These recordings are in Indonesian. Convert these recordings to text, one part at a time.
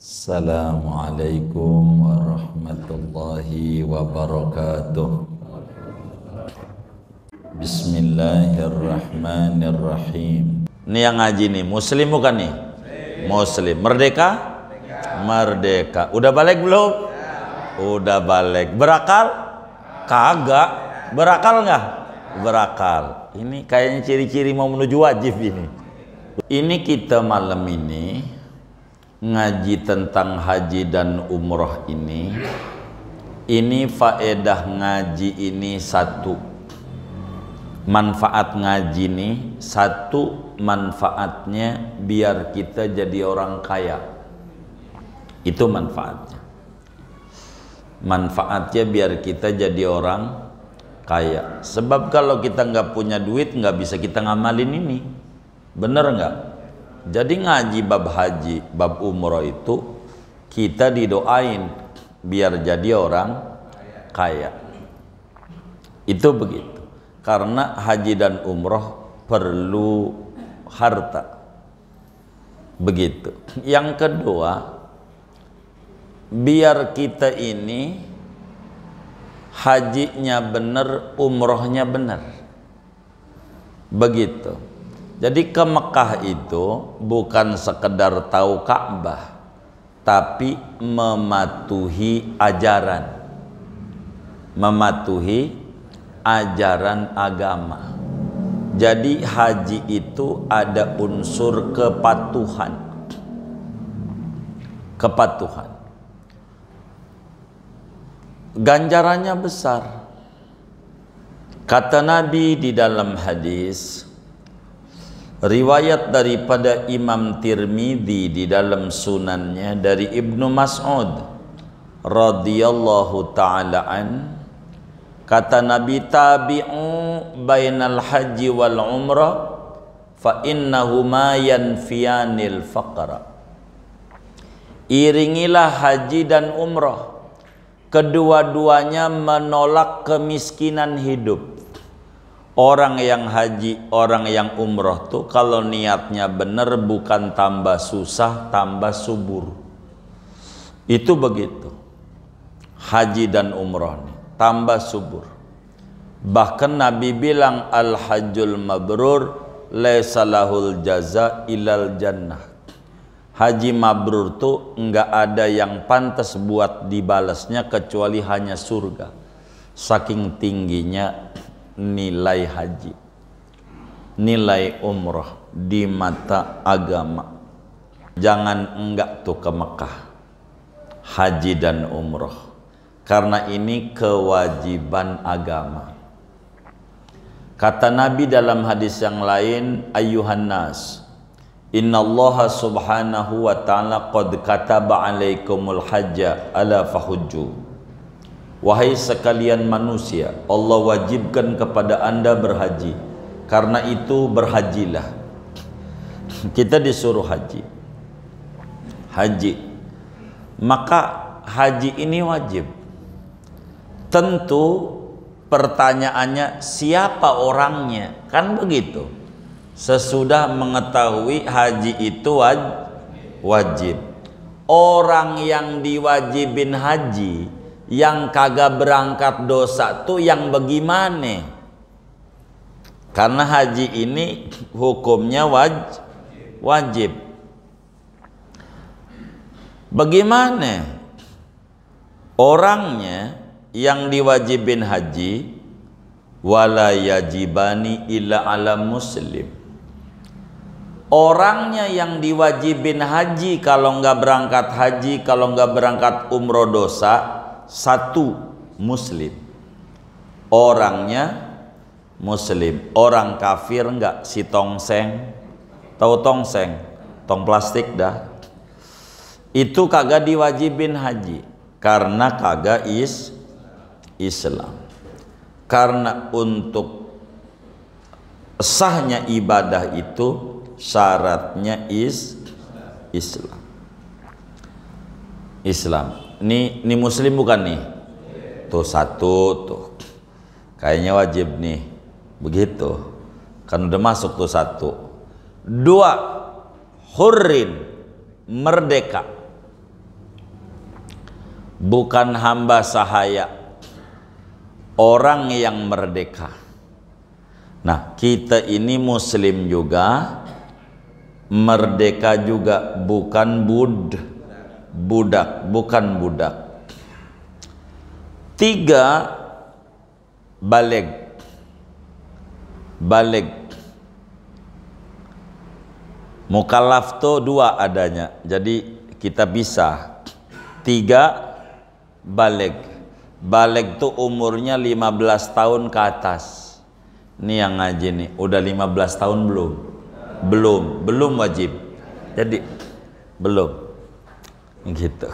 Assalamualaikum warahmatullahi wabarakatuh. Bismillahirrahmanirrahim. Ini yang ngaji nih, muslim bukan nih? Muslim. Merdeka? Merdeka. Udah balik belum? Udah balik. Berakal? Kagak. Berakal nggak? Berakal. Ini kayaknya ciri-ciri mau menuju wajib ini. Ini kita malam ini ngaji tentang haji dan umroh ini faedah ngaji ini satu, manfaat ngaji ini satu, manfaatnya biar kita jadi orang kaya. Itu manfaatnya biar kita jadi orang kaya. Sebab kalau kita nggak punya duit nggak bisa kita ngamalin ini, bener nggak? Jadi ngaji bab haji, bab umroh itu kita didoain biar jadi orang kaya. Itu begitu. Karena haji dan umroh perlu harta. Begitu. Yang kedua, biar kita ini hajinya benar, umrohnya benar. Begitu. Jadi ke Mekah itu bukan sekedar tahu Ka'bah, tapi mematuhi ajaran agama. Jadi haji itu ada unsur kepatuhan. Ganjarannya besar. Kata Nabi di dalam hadis, riwayat daripada Imam Tirmidzi di dalam sunannya dari Ibnu Mas'ud radhiyallahu ta'ala an, kata Nabi, tabi'u bainal haji wal umrah fa innahuma yanfiyanil faqra. Iringilah haji dan umrah, kedua-duanya menolak kemiskinan hidup. Orang yang haji, orang yang umroh tuh kalau niatnya benar bukan tambah susah, tambah subur. Itu begitu. Haji dan umroh nih, tambah subur. Bahkan Nabi bilang al-hajjul mabrur laisa lahul jaza ilal jannah. Haji mabrur tuh enggak ada yang pantas buat dibalasnya kecuali hanya surga. Saking tingginya nilai haji, nilai umroh di mata agama. Jangan enggak tuh ke Mekah haji dan umroh, karena ini kewajiban agama. Kata Nabi dalam hadis yang lain, ayyuhan nas, innallaha subhanahu wa ta'ala qad kataba alaikumul hajja ala fahujju. Wahai sekalian manusia, Allah wajibkan kepada anda berhaji. Karena itu berhajilah. Kita disuruh haji. Maka haji ini wajib. Tentu pertanyaannya siapa orangnya? Kan begitu. Sesudah mengetahui haji itu wajib. Orang yang diwajibin haji, yang kagak berangkat dosa tuh yang bagaimana? Karena haji ini hukumnya wajib. Bagaimana orangnya yang diwajibin haji? Wala yajibani illa ala muslim. Orangnya yang diwajibin haji kalau nggak berangkat haji, kalau nggak berangkat umroh dosa, satu muslim. Orangnya muslim. Orang kafir enggak, si tongseng. Tahu tongseng? Tong plastik dah. Itu kagak diwajibin haji karena kagak Islam. Karena untuk sahnya ibadah itu syaratnya Islam. Ini muslim bukan nih? Tuh satu tuh. Kayaknya wajib nih. Begitu. Kan udah masuk tuh satu. Dua, hurrin, merdeka. bukan hamba sahaya, orang yang merdeka. Nah, kita ini muslim juga, merdeka juga, bukan budak, bukan budak. 3, baligh. Mukallaf tuh 2 adanya, jadi kita bisa. 3, baligh. Baligh tuh umurnya 15 tahun ke atas. Ini yang ngaji nih, udah 15 tahun belum? Belum wajib. Jadi belum. Gitu.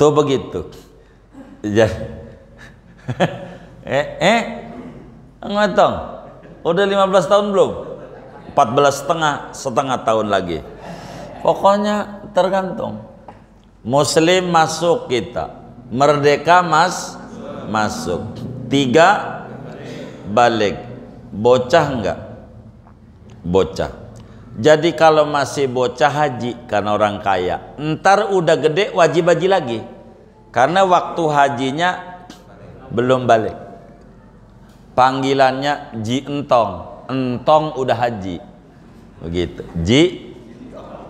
Tuh begitu. Ngotong. Udah 15 tahun belum? 14 setengah tahun lagi. Pokoknya tergantung. Muslim masuk kita, merdeka masuk. 3, baligh. Bocah enggak? Bocah. Jadi kalau masih bocah haji karena orang kaya, ntar udah gede wajib haji lagi, karena waktu hajinya belum balik. Panggilannya ji entong udah haji, begitu.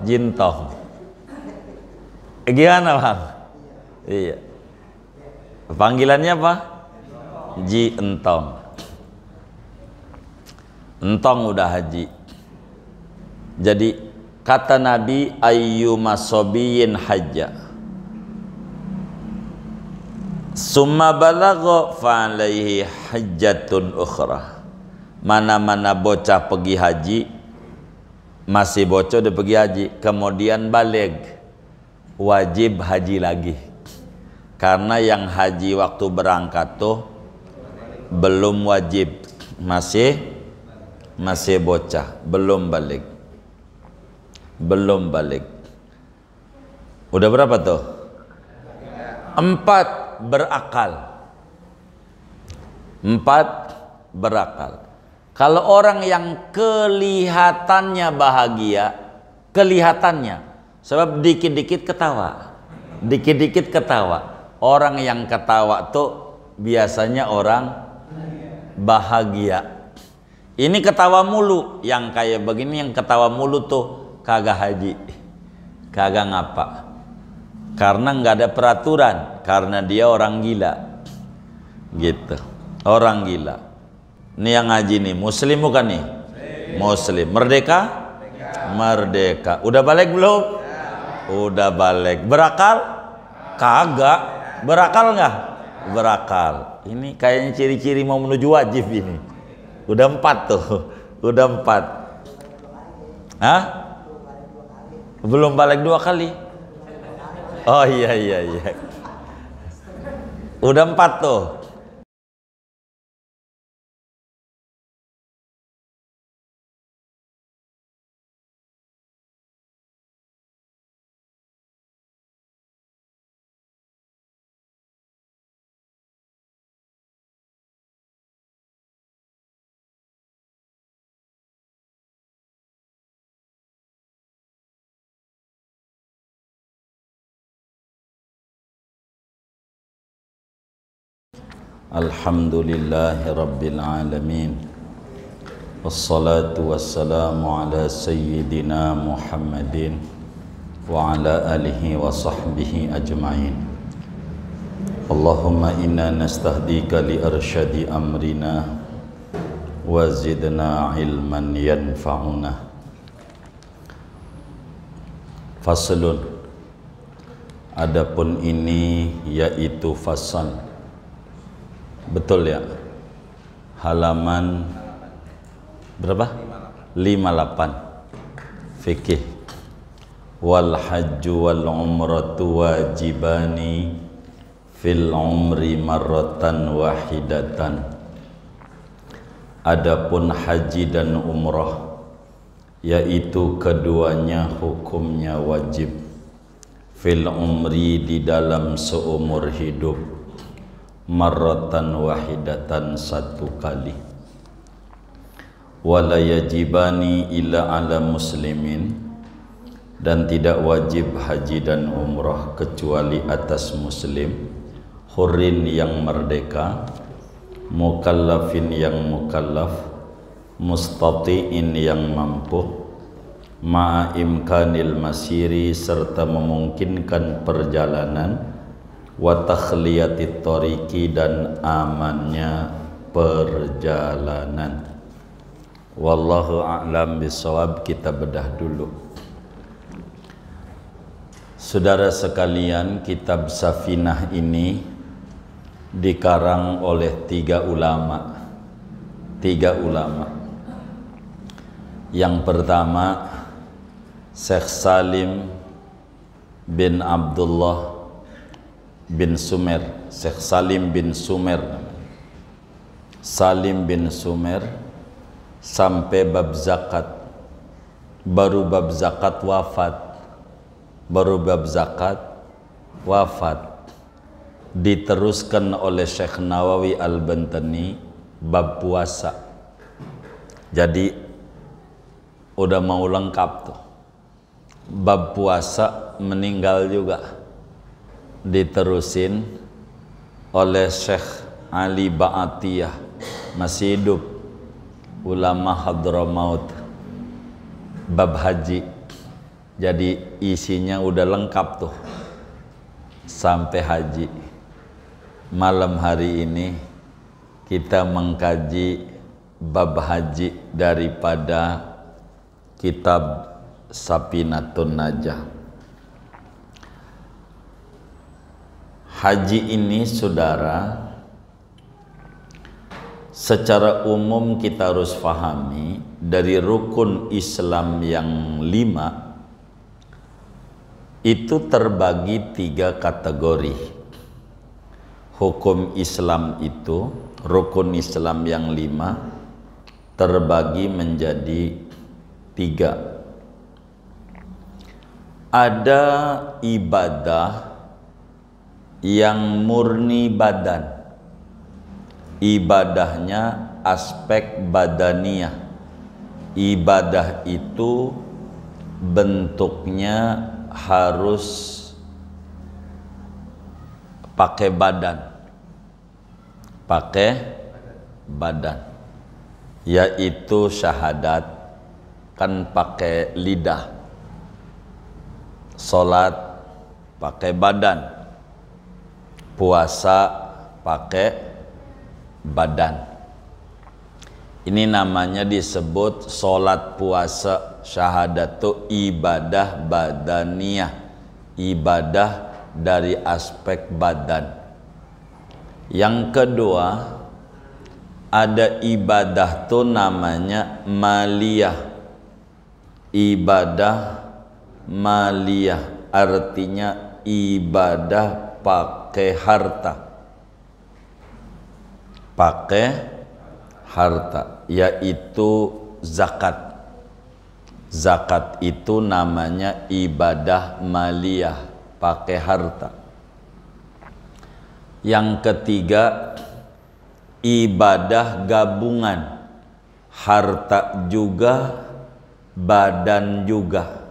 Jintong. Gimana Bang? Iya. Panggilannya apa? Ji entong. Entong udah haji. Jadi kata Nabi, ayyuma sobiyin hajja summa balagha fa alaihi hajjatun ukhra. Mana-mana bocah pergi haji, masih bocah udah pergi haji, kemudian baligh, wajib haji lagi. Karena yang haji waktu berangkat tuh belum wajib, masih bocah, belum balik. Udah berapa tuh? 4, berakal. Kalau orang yang kelihatannya bahagia, sebab dikit-dikit ketawa. Orang yang ketawa tuh biasanya orang bahagia. Ini ketawa mulu, yang kayak begini yang ketawa mulu tuh kagak haji, kagak ngapa. Karena nggak ada peraturan, karena dia orang gila. Gitu. Orang gila. Ini yang ngaji nih, muslim bukan nih? Muslim. Merdeka? Merdeka. Udah balik belum? Udah balik. Berakal? Kagak. Berakal nggak? Berakal. Ini kayaknya ciri-ciri mau menuju wajib ini. Udah 4 tuh, udah 4. Hah? Belum balik 2 kali. Oh iya. Udah 4 tuh. Alhamdulillahi Rabbil Alamin. Wassalatu wassalamu ala Sayyidina Muhammadin wa ala alihi wa sahbihi ajma'in. Allahumma inna nastahdika li arsyadi amrina wa zidna ilman yanfa'una. Faslun. Adapun ini yaitu fasal. Betul ya, halaman berapa? 58. Fikih. Wal hajju wal umratu wajibani fil umri marratan wahidatan. Adapun haji dan umrah, yaitu keduanya hukumnya wajib, fil umri di dalam seumur hidup, marratan wahidatan 1 kali. Wala yajibani illa ala muslimin, dan tidak wajib haji dan umrah kecuali atas muslim, hurrin yang merdeka, mukallafin yang mukallaf, mustati'in yang mampu, ma'a imkanil masiri serta memungkinkan perjalanan, wa takhliyatit tariqi dan amannya perjalanan. Wallahu a'lam bishawab. Kita bedah dulu. Saudara sekalian, kitab Safinah ini dikarang oleh tiga ulama. Yang pertama Syekh Salim bin Abdullah bin Sumer, Syekh Salim bin Sumer, Salim bin Sumer sampai bab zakat. Baru bab zakat wafat, diteruskan oleh Syekh Nawawi Al-Bantani bab puasa. Jadi udah mau lengkap tuh. Bab puasa meninggal juga, diterusin oleh Syekh Ali Ba'atiyah, masih hidup, ulama Hadramaut, bab haji. Jadi isinya udah lengkap tuh sampai haji. Malam hari ini kita mengkaji bab haji daripada kitab Safinatun Najah. Haji ini saudara, secara umum kita harus pahami dari rukun Islam yang 5 itu terbagi 3 kategori. Hukum Islam itu, rukun Islam yang 5 terbagi menjadi 3. Ada ibadah yang murni badan, ibadahnya aspek badaniyah. Ibadah itu bentuknya harus pakai badan, yaitu syahadat kan pakai lidah, sholat pakai badan, puasa pakai badan. Ini namanya disebut sholat, puasa, syahadat itu ibadah badaniyah, ibadah dari aspek badan. Yang kedua, ada ibadah tuh namanya maliyah. Ibadah maliyah artinya ibadah pakai harta, yaitu zakat. Zakat itu namanya ibadah maliyah, pakai harta. Yang ketiga, ibadah gabungan, harta juga, badan juga.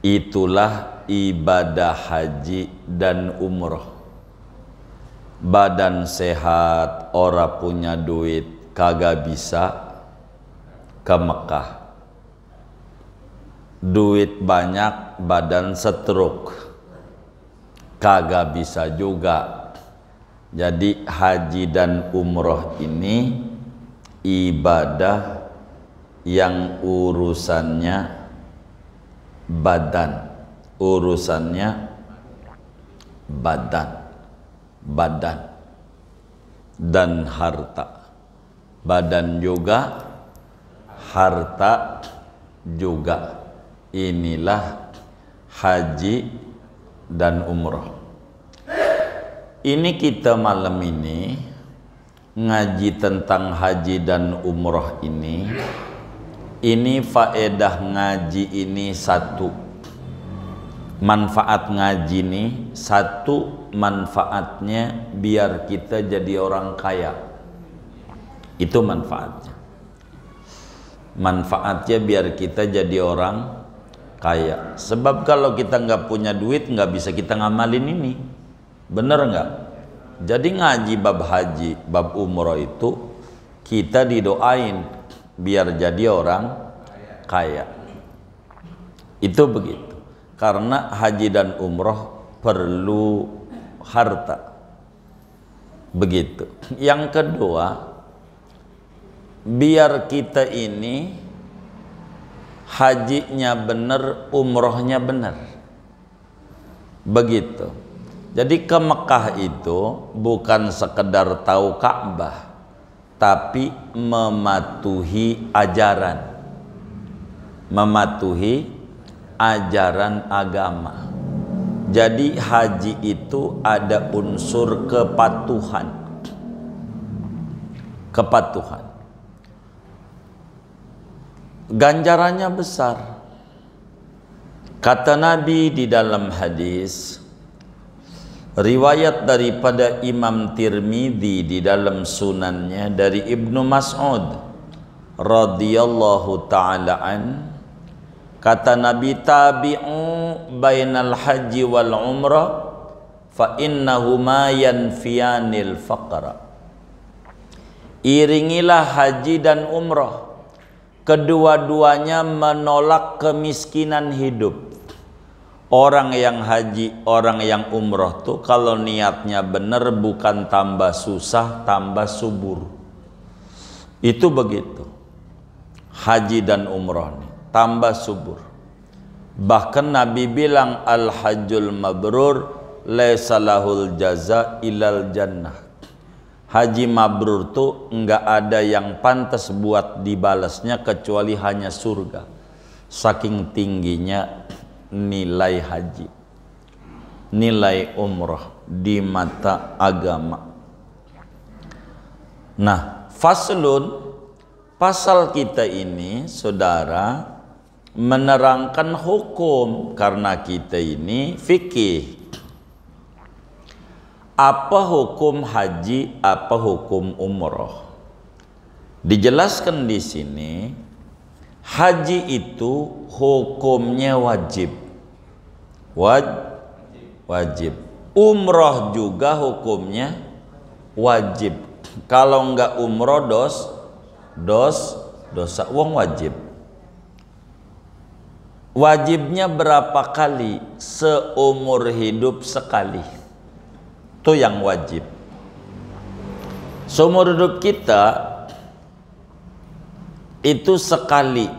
Itulah ibadah haji dan umroh. Badan sehat, ora punya duit, kagak bisa ke Mekah. Duit banyak, badan setruk, kagak bisa juga. Jadi haji dan umroh ini ibadah yang urusannya badan, badan dan harta. Badan juga, harta juga. Inilah haji dan umroh. Ini kita malam ini ngaji tentang haji dan umroh ini. Ini faedah ngaji ini satu. Manfaat ngaji ini satu, manfaatnya biar kita jadi orang kaya. Itu manfaatnya. Manfaatnya biar kita jadi orang kaya. Sebab kalau kita nggak punya duit nggak bisa kita ngamalin ini, bener nggak? Jadi ngaji bab haji, bab umroh itu kita didoain biar jadi orang kaya. Itu begitu. Karena haji dan umroh perlu harta. Begitu. Yang kedua, biar kita ini hajinya benar, umrohnya benar. Begitu. Jadi ke Mekah itu bukan sekedar tahu Ka'bah, tapi mematuhi ajaran. Mematuhi ajaran agama. Jadi haji itu ada unsur kepatuhan. Kepatuhan. Ganjarannya besar. Kata Nabi di dalam hadis, riwayat daripada Imam Tirmidzi di dalam sunannya dari Ibnu Mas'ud radhiyallahu ta'ala an, kata Nabi, tabi'u bainal haji wal umrah fa innahuma yanfiyanil faqra. Iringilah haji dan umrah, kedua-duanya menolak kemiskinan hidup. Orang yang haji, orang yang umrah tuh kalau niatnya benar bukan tambah susah, tambah subur. Itu begitu. Haji dan umrah nih, tambah subur. Bahkan Nabi bilang al-hajjul mabrur laisa lahul jaza ilal jannah. Haji mabrur tuh enggak ada yang pantas buat dibalasnya kecuali hanya surga. Saking tingginya nilai haji, nilai umrah di mata agama. Nah, faslun, pasal kita ini saudara menerangkan hukum, karena kita ini fikih. Apa hukum haji, apa hukum umrah? Dijelaskan di sini, haji itu hukumnya wajib. Wajib. Umrah juga hukumnya wajib. Kalau enggak umrah dosa uang wajib. Wajibnya berapa kali? Seumur hidup sekali. Itu yang wajib. Seumur hidup kita itu sekali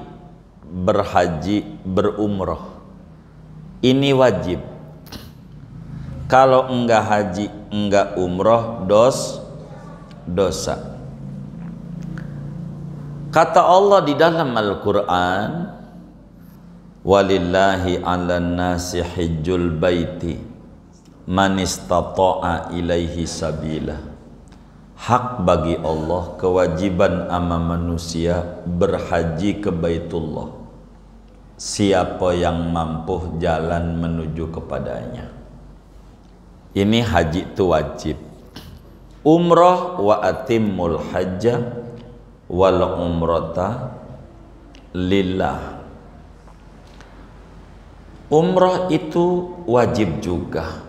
berhaji, berumrah. Ini wajib. Kalau enggak haji, enggak umrah, dosa. Kata Allah di dalam Al-Quran, walillahi 'alan nasi hijjul baiti man istata'a ilaihi sabila. Hak bagi Allah, kewajiban ama manusia berhaji ke Baitullah, siapa yang mampu jalan menuju kepadanya. Ini haji itu wajib. Umrah wa atimmul hajja wal umrata lillah. Umrah itu wajib juga,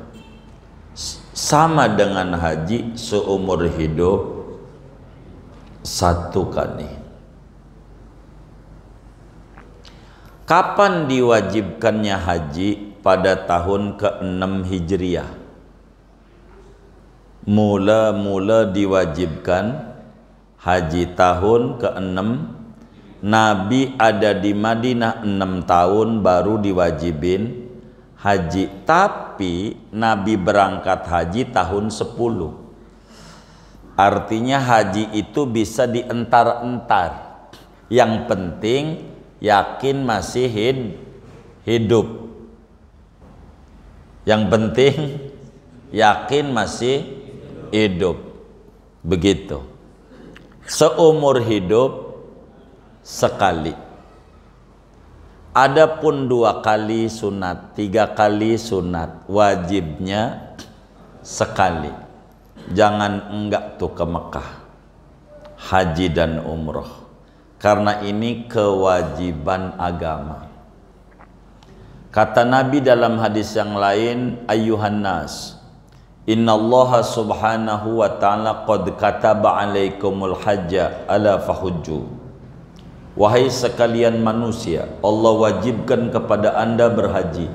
sama dengan haji, seumur hidup satu kali. Kapan diwajibkannya haji? Pada tahun ke-6 Hijriah. Mula-mula diwajibkan haji tahun ke-6. Nabi ada di Madinah 6 tahun baru diwajibin haji. Tapi Nabi berangkat haji tahun 10. Artinya haji itu bisa dientar-entar. Yang penting yakin masih hidup. Yang penting yakin masih hidup. Begitu. Seumur hidup sekali. Adapun 2 kali sunat, 3 kali sunat, wajibnya sekali. Jangan enggak tuh ke Mekah haji dan umroh, karena ini kewajiban agama. Kata Nabi dalam hadis yang lain, ayyuhan nas, innallaha subhanahu wa ta'ala qad kataba alaikumul hajja ala fahujju. Wahai sekalian manusia, Allah wajibkan kepada anda berhaji,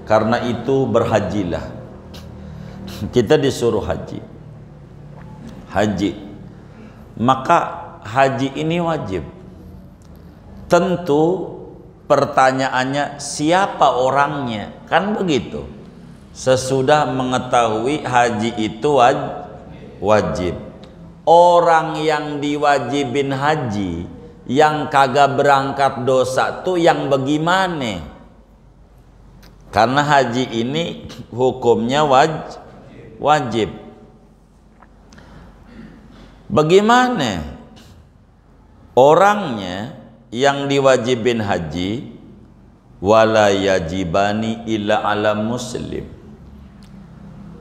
karena itu berhajilah. Kita disuruh haji. Maka haji ini wajib. Tentu pertanyaannya siapa orangnya, kan begitu. Sesudah mengetahui haji itu wajib, orang yang diwajibin haji yang kagak berangkat dosa tuh yang bagaimana? Karena haji ini hukumnya wajib. Bagaimana orangnya yang diwajibin haji? Wala yajibani illa ala muslim.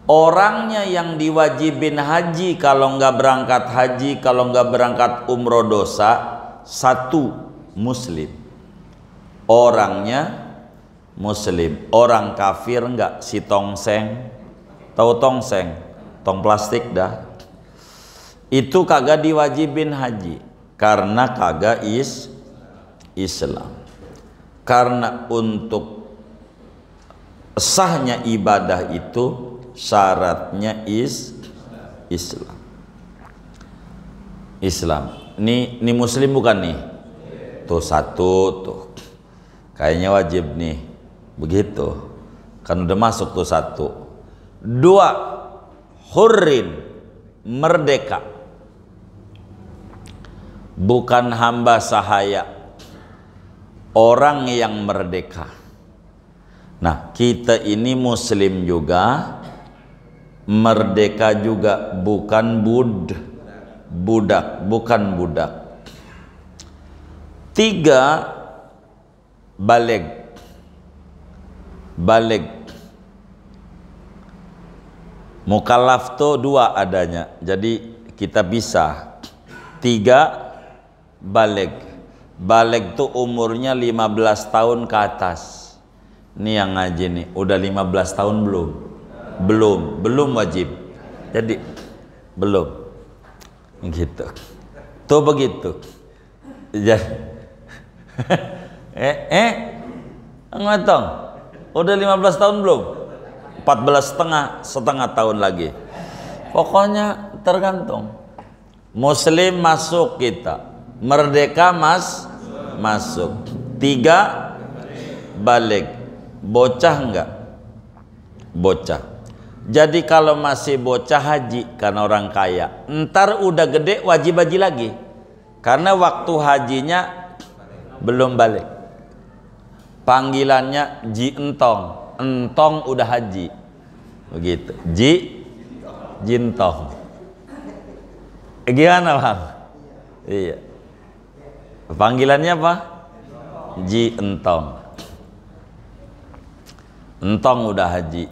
Orangnya yang diwajibin haji, kalau nggak berangkat haji, kalau nggak berangkat umroh dosa, satu muslim. Orangnya muslim. Orang kafir nggak, si tongseng, tahu tongseng, tong plastik dah, itu kagak diwajibin haji karena kagak Islam. Karena untuk sahnya ibadah itu syaratnya Islam. Ini muslim bukan nih? Tuh satu tuh. Kayaknya wajib nih. Begitu. Kan udah masuk tuh satu. Dua, hurrin, merdeka. Bukan hamba sahaya. Orang yang merdeka. Nah, kita ini muslim juga, merdeka juga, bukan budak, bukan budak. Tiga, baligh. Mukallaf tuh dua adanya, jadi kita bisa. Tiga, baligh. Baligh tuh umurnya 15 tahun ke atas. Ini yang ngaji nih, udah 15 tahun belum? Belum wajib. Jadi belum. Gitu. Tuh begitu. Ngotong. Udah 15 tahun belum? 14 setengah tahun lagi. Pokoknya tergantung. Muslim masuk kita. Merdeka masuk. Tiga, baligh. Bocah enggak? Bocah. Jadi kalau masih bocah haji karena orang kaya, ntar udah gede wajib haji lagi karena waktu hajinya belum balik. Panggilannya ji entong udah haji, begitu. Jintong. Gimana bang? Iya. Panggilannya apa? Ji entong. Entong udah haji.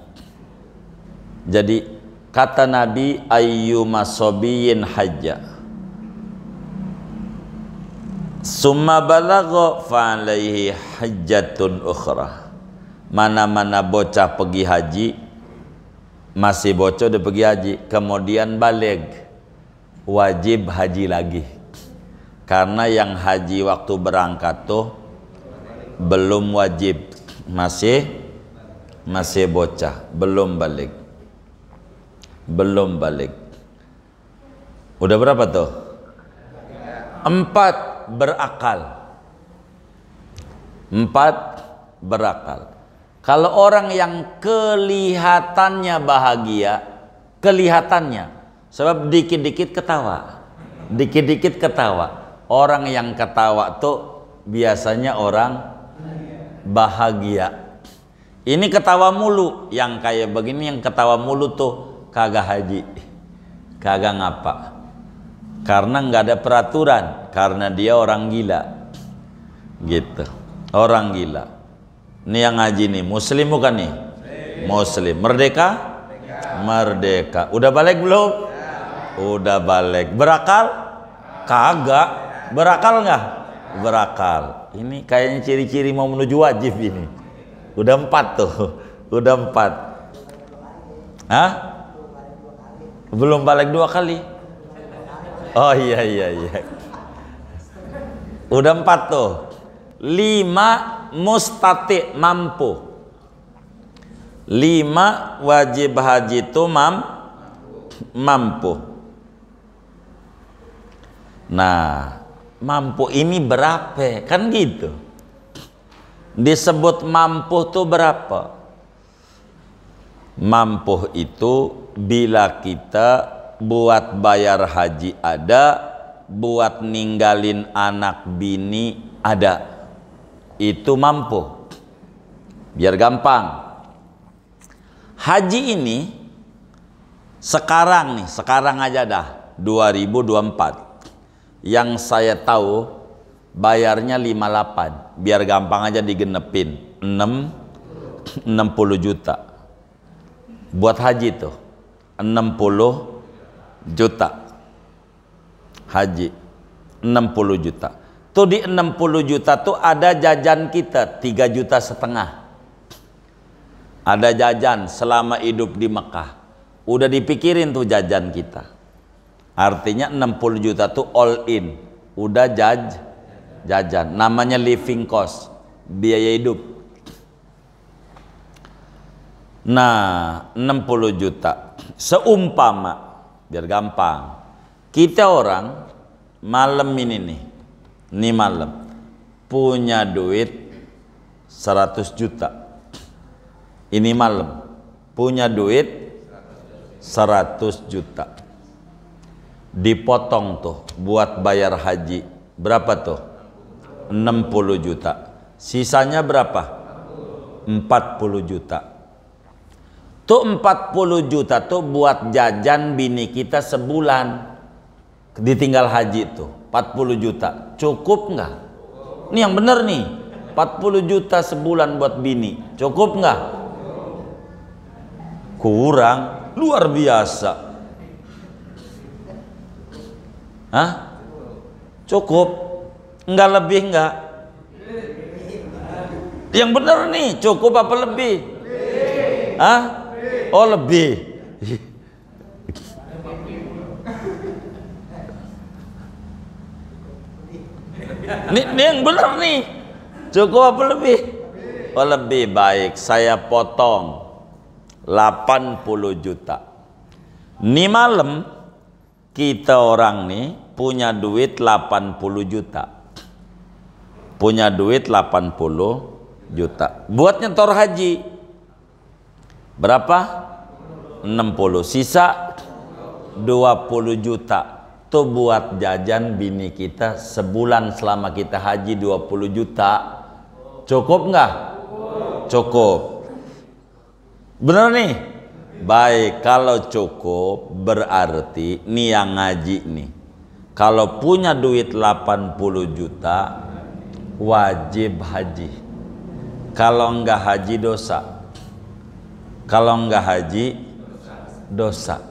Jadi kata Nabi, ayyuma sobiyin hajja summa balagha fa'alaihi hajjatun ukhra. Mana-mana bocah pergi haji, masih bocah udah pergi haji, kemudian balik, wajib haji lagi. Karena yang haji waktu berangkat tuh belum wajib, masih bocah, belum balik. Udah berapa tuh? 4 berakal. Kalau orang yang kelihatannya bahagia, sebab dikit-dikit ketawa. Orang yang ketawa tuh biasanya orang bahagia. Ini ketawa mulu, yang kayak begini yang ketawa mulu tuh kagak haji, kagak ngapa. Karena nggak ada peraturan, karena dia orang gila. Gitu. Orang gila. Ini yang ngaji nih, muslim bukan nih? Muslim. Merdeka? Merdeka. Udah balik belum? Udah balik. Berakal? Kagak. Berakal nggak? Berakal. Ini kayaknya ciri-ciri mau menuju wajib ini. Udah 4 tuh. Udah 4. Hah? Belum balik 2 kali. Oh iya. Udah 4 tuh. 5 mustati, mampu. 5 wajib haji itu mampu. Nah, mampu ini berapa? Kan gitu. Disebut mampu tuh berapa? Mampu itu bila kita buat bayar haji ada, buat ninggalin anak bini ada, itu mampu. Biar gampang, haji ini sekarang aja dah 2024 yang saya tahu bayarnya 58, biar gampang aja digenepin 60 juta buat haji tuh. 60 juta haji, 60 juta tuh. Di 60 juta tuh ada jajan kita 3,5 juta. Ada jajan selama hidup di Mekah, udah dipikirin tuh jajan kita. Artinya 60 juta tuh all in, udah jajan, namanya living cost, biaya hidup. Nah, 60 juta seumpama, biar gampang, kita orang malam ini malam punya duit 100 juta. Ini malam punya duit 100 juta. Dipotong tuh buat bayar haji berapa tuh? 60 juta. Sisanya berapa? 40 juta. Tuh 40 juta tuh buat jajan bini kita sebulan. Ditinggal haji tuh 40 juta. Cukup nggak? Ini yang bener nih. 40 juta sebulan buat bini. Cukup nggak? Kurang. Luar biasa. Hah? Cukup? Nggak lebih nggak? Yang bener nih. Cukup apa lebih? Hah? Oh lebih. Ini yang benar nih. Cukup apa lebih? Oh lebih. Baik, saya potong 80 juta. Ini malam kita orang nih punya duit 80 juta. Punya duit 80 juta. Buat nyetor haji berapa? 60. Sisa 20 juta. Tuh buat jajan bini kita sebulan selama kita haji 20 juta. Cukup nggak? Cukup. Bener nih? Baik, kalau cukup berarti nih yang ngaji nih, kalau punya duit 80 juta wajib haji. Kalau enggak haji dosa. Kalau enggak haji dosa.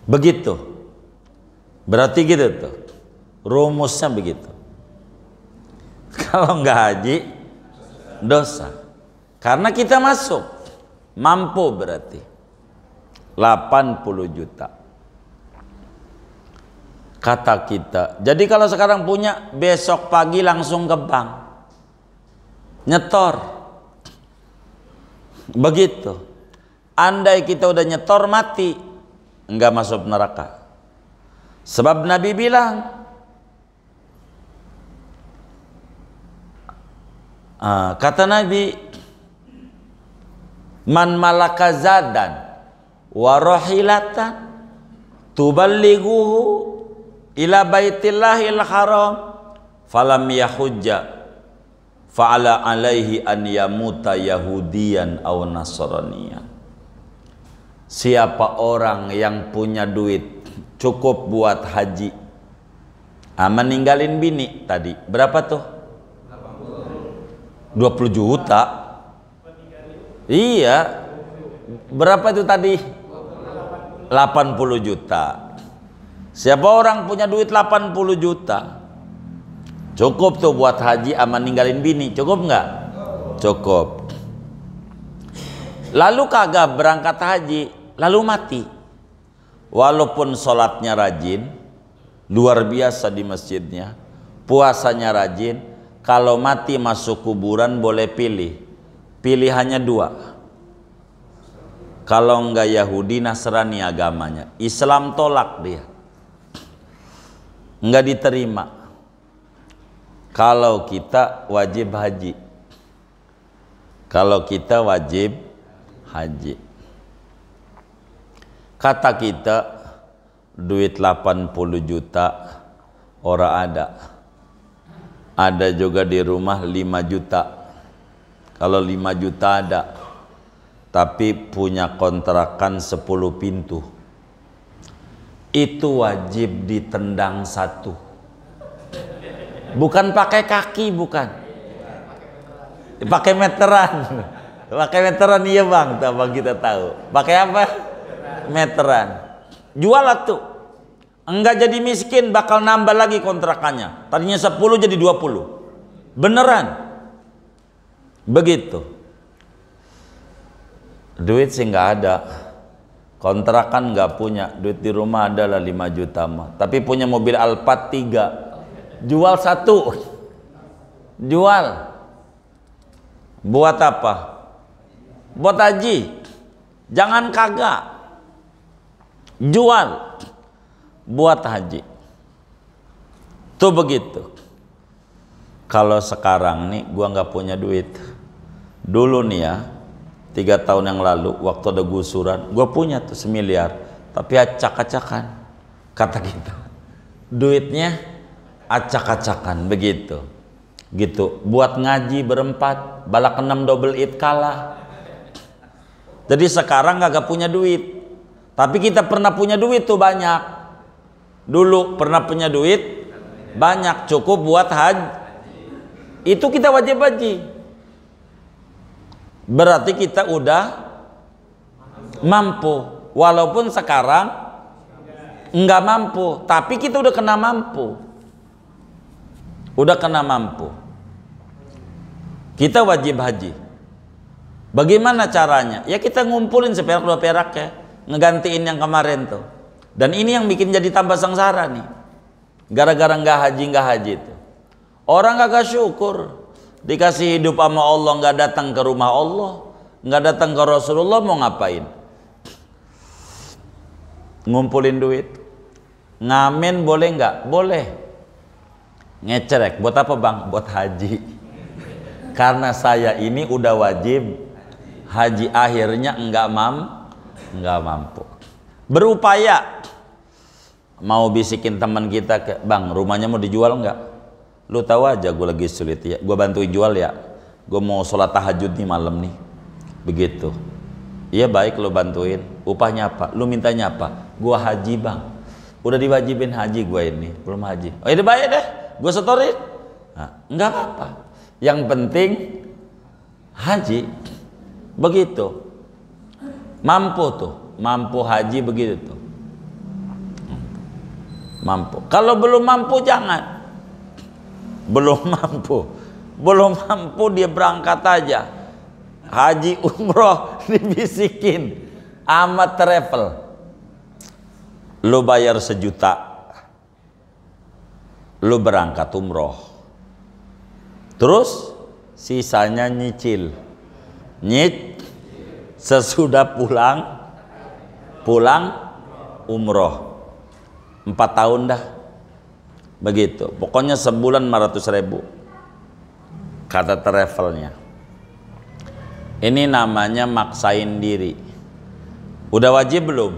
Begitu. Berarti gitu tuh. Rumusnya begitu. Kalau enggak haji dosa. Karena kita masuk. Mampu berarti 80 juta. Kata kita. Jadi kalau sekarang punya, besok pagi langsung ke bank. Nyetor. Begitu. Andai kita udah nyetor mati, enggak masuk neraka. Sebab Nabi bilang, kata Nabi, man malaka zadan wa rahilatan tuballighuhu ila baitillahil haram falam yahujja fa'ala alaihi an yamuta yahudiyan aw nasraniyan. Siapa orang yang punya duit cukup buat haji, meninggalin bini tadi berapa tuh? 20 juta. Iya. Berapa itu tadi? 80 juta. Siapa orang punya duit 80 juta, cukup tuh buat haji sama ninggalin bini. Cukup nggak? Cukup. Lalu kagak berangkat haji, lalu mati. Walaupun sholatnya rajin, luar biasa di masjidnya, puasanya rajin, kalau mati masuk kuburan boleh pilih. Pilihannya dua. Kalau enggak Yahudi, Nasrani agamanya, Islam tolak dia, enggak diterima. Kalau kita wajib haji, kalau kita wajib haji. Kata kita duit 80 juta orang ada juga di rumah 5 juta. Kalau 5 juta ada, tapi punya kontrakan 10 pintu, itu wajib ditendang satu. Bukan pakai kaki, bukan, pakai meteran. Pakai meteran, iya bang, bang kita tahu. Pakai apa? Meteran. Jual tuh, enggak jadi miskin, bakal nambah lagi kontrakannya. Tadinya 10 jadi 20. Beneran. Begitu. Duit sih nggak ada, kontrakan nggak punya, duit di rumah adalah 5 juta mah, tapi punya mobil Alphard 3, jual 1. Jual. Buat apa? Buat haji. Jangan kagak. Jual buat haji. Tuh begitu. Kalau sekarang nih gua nggak punya duit. Dulu nih ya, 3 tahun yang lalu waktu ada gusuran, gua punya tuh 1 miliar, tapi acak-acakan. Kata kita, duitnya acak-acakan, begitu. Gitu. Buat ngaji berempat, balak 6 double it kalah. Jadi sekarang nggak punya duit. Tapi kita pernah punya duit tuh banyak. Dulu pernah punya duit banyak, cukup buat haji. Itu kita wajib haji. Berarti kita udah mampu. Walaupun sekarang nggak mampu, tapi kita udah kena mampu. Udah kena mampu. Kita wajib haji. Bagaimana caranya? Ya kita ngumpulin seperak 2 perak ya, ngegantiin yang kemarin tuh. Dan ini yang bikin jadi tambah sengsara nih, gara-gara nggak haji tuh. Orang kagak syukur, dikasih hidup sama Allah, nggak datang ke rumah Allah, nggak datang ke Rasulullah, mau ngapain? Ngumpulin duit. Ngamen boleh nggak? Boleh. Ngecerek, buat apa bang? Buat haji. Karena saya ini udah wajib haji, akhirnya nggak mampu. Berupaya mau bisikin teman kita, ke bang rumahnya mau dijual nggak? Lu tahu aja gue lagi sulit ya, gue bantuin jual ya, gue mau sholat tahajud nih malam nih, begitu. Iya baik, lu bantuin. Upahnya apa? Lu mintanya apa? Gue haji bang, udah diwajibin haji gue ini, belum haji. Oh ini bayar deh, gue setorin. Nah, nggak apa-apa, yang penting haji. Begitu. Mampu tuh, mampu haji begitu tuh. Mampu. Kalau belum mampu jangan. Belum mampu dia berangkat aja. Haji umroh dibisikin amat travel. Lu bayar 1 juta, lu berangkat umroh, terus sisanya nyicil. Sesudah pulang umroh 4 tahun dah, begitu. Pokoknya sebulan 500.000 kata travelnya. Ini namanya maksain diri. Udah wajib belum?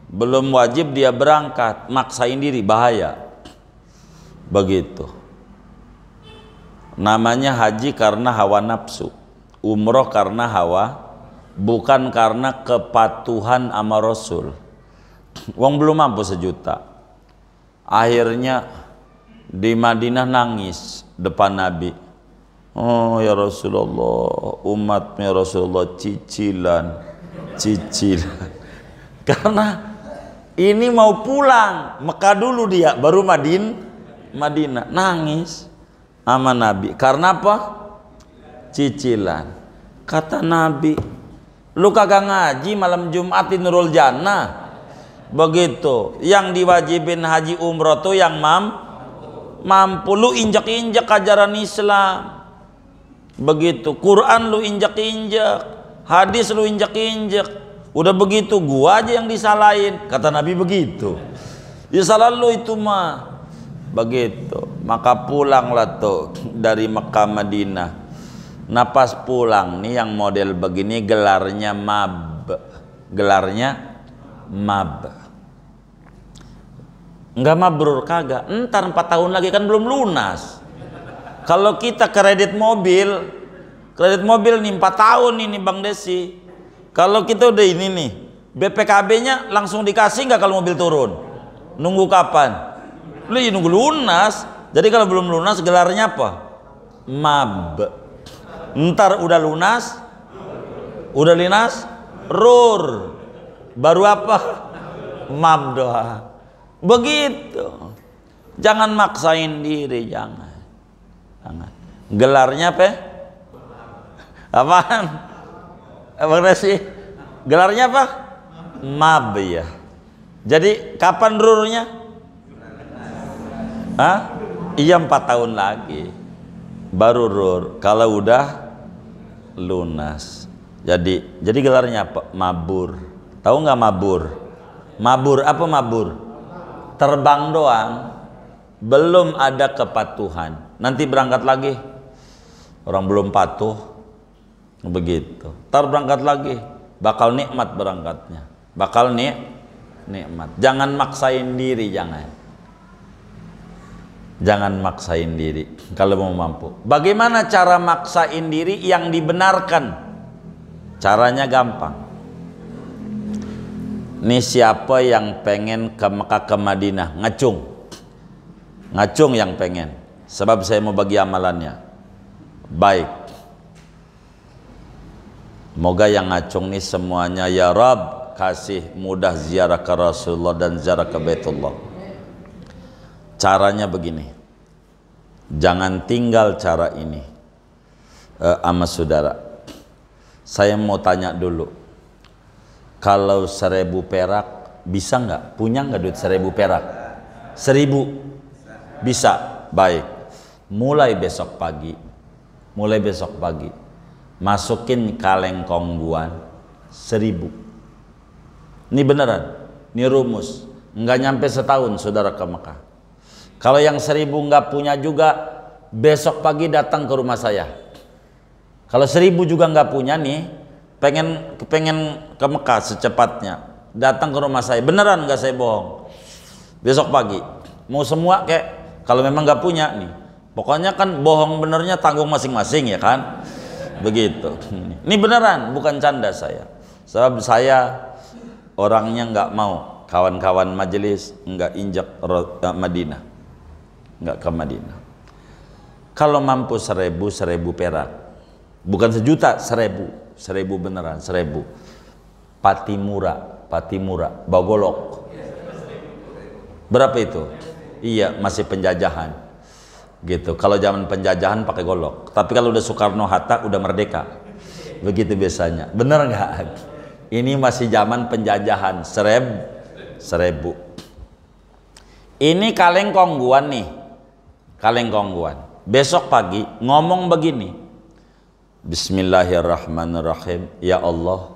Belum wajib dia berangkat, maksain diri, bahaya. Begitu. Namanya haji karena hawa nafsu, umroh karena hawa, bukan karena kepatuhan sama Rasul. Wong belum mampu 1 juta. Akhirnya di Madinah nangis depan Nabi. Oh ya Rasulullah, umatnya Rasulullah cicilan. Karena ini mau pulang Mekah dulu dia, baru Madinah, nangis sama Nabi. Karena apa? cicilan. Kata Nabi, lu kagak ngaji malam Jumat di Nurul Jannah. Begitu. Yang diwajibin haji umroh tuh yang mampu. Lu injak-injak ajaran Islam. Begitu. Quran lu injak-injak, hadis lu injak-injak. Udah begitu gua aja yang disalahin. Kata Nabi begitu. Ya salah lu itu mah. Begitu. Maka pulanglah tuh dari Mekah Madinah. Nah pas pulang nih yang model begini gelarnya mab. Gelarnya mab. Enggak mabrur kagak. Entar 4 tahun lagi kan belum lunas. Kalau kita kredit mobil nih 4 tahun ini Bang Desi. Kalau kita udah ini nih, BPKB-nya langsung dikasih nggak kalau mobil turun? Nunggu kapan? Lu ya nunggu lunas. Jadi kalau belum lunas gelarnya apa? Mab. Ntar udah lunas, rur. Baru apa? Mab doa. Begitu. Jangan maksain diri, jangan. Gelarnya apa? Apaan? Apa sih? Gelarnya apa? Mab ya. Jadi kapan rurnya? Hah? Iya 4 tahun lagi. Baru rur. Kalau udah lunas. Jadi gelarnya apa? Mabur. Tahu nggak mabur? Mabur apa mabur? Terbang doang. Belum ada kepatuhan. Nanti berangkat lagi. Orang belum patuh. Begitu. Ntar berangkat lagi. Bakal nikmat berangkatnya. Bakal nikmat. Jangan maksain diri, jangan. Jangan maksain diri kalau mau mampu. Bagaimana cara maksain diri yang dibenarkan? Caranya gampang. Nih siapa yang pengen ke Mekah ke Madinah? Ngacung yang pengen. Sebab saya mau bagi amalannya. Baik. Moga yang ngacung nih semuanya ya Rabb kasih mudah ziarah ke Rasulullah dan ziarah ke Baitullah. Caranya begini, jangan tinggal cara ini sama saudara. Saya mau tanya dulu, kalau 1000 perak bisa nggak? Punya nggak duit 1000 perak? 1000 bisa, baik. Mulai besok pagi, masukin kaleng kongguan 1000. Ini beneran, ini rumus, nggak nyampe setahun saudara ke Mekah. Kalau yang 1000 nggak punya juga, besok pagi datang ke rumah saya. Kalau 1000 juga nggak punya nih, pengen ke Mekah secepatnya, datang ke rumah saya. Beneran nggak saya bohong. Besok pagi, mau semua kayak kalau memang nggak punya nih. Pokoknya kan bohong benernya tanggung masing-masing ya kan. Begitu. Ini beneran, bukan canda saya. Sebab saya orangnya nggak mau kawan-kawan majelis nggak injak Madinah. Nggak ke Madinah. Kalau mampu 1000 perak, bukan sejuta, 1000 beneran, 1000. Patimura, Bagolok. Berapa itu? Iya, masih penjajahan. Gitu. Kalau zaman penjajahan pakai golok. Tapi kalau udah Soekarno Hatta udah merdeka. Begitu biasanya. Bener nggak? Ini masih zaman penjajahan. 1000. Ini kaleng kongguan nih. Kaleng kongguan. Besok pagi ngomong begini. Bismillahirrahmanirrahim. Ya Allah,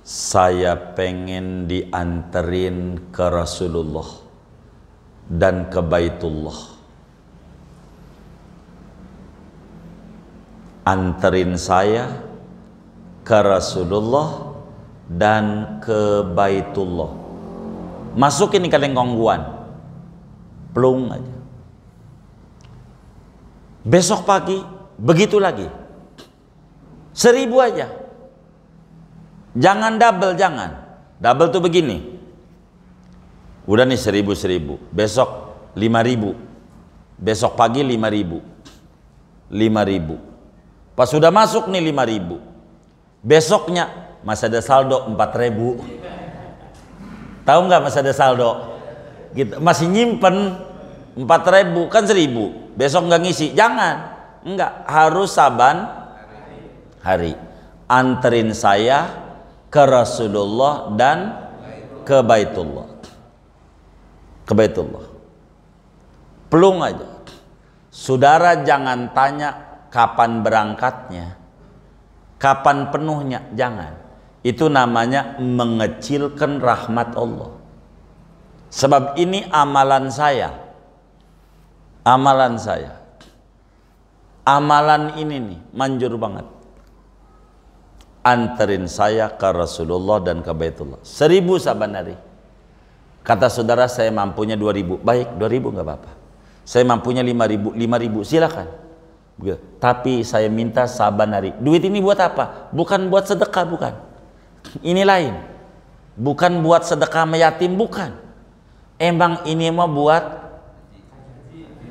saya pengen dianterin ke Rasulullah dan ke Baitullah. Anterin saya ke Rasulullah dan ke Baitullah. Masukin di kaleng kongguan. Plung aja. Besok pagi begitu lagi. 1000 aja. Jangan double, jangan. Double tuh begini. Udah nih 1000. Besok 5000. Besok pagi 5000. Pas sudah masuk nih 5000. Besoknya masih ada saldo 4000. Tahu nggak masih ada saldo? Gitu. Masih nyimpen 4000 kan 1000. Besok nggak ngisi, jangan. Enggak, harus saban hari. Anterin saya ke Rasulullah dan ke Baitullah. Ke Baitullah. Pelung aja. Saudara jangan tanya kapan berangkatnya, kapan penuhnya, jangan. Itu namanya mengecilkan rahmat Allah. Sebab ini amalan saya. Amalan saya. Amalan ini nih manjur banget. Anterin saya ke Rasulullah dan ke Baitullah. 1000 saban hari. Kata saudara saya mampunya 2000. Baik, 2000 nggak apa-apa. Saya mampunya 5000, 5000 silakan. Tapi saya minta saban hari. Duit ini buat apa? Bukan buat sedekah, bukan. Ini lain. Bukan buat sedekah yatim, bukan. Emang ini mau buat,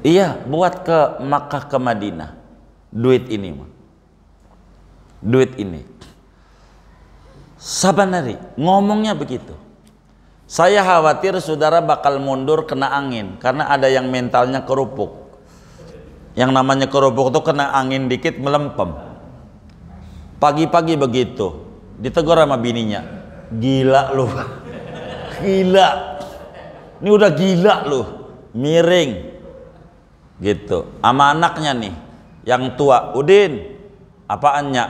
iya, buat ke Makkah, ke Madinah. Duit ini mah, duit ini saban hari ngomongnya begitu. Saya khawatir saudara bakal mundur kena angin, karena ada yang mentalnya kerupuk. Yang namanya kerupuk tuh kena angin dikit melempem. Pagi-pagi begitu ditegur sama bininya, gila lu, gila, ini udah gila lu, miring gitu. Sama anaknya nih yang tua, Udin, apaannya?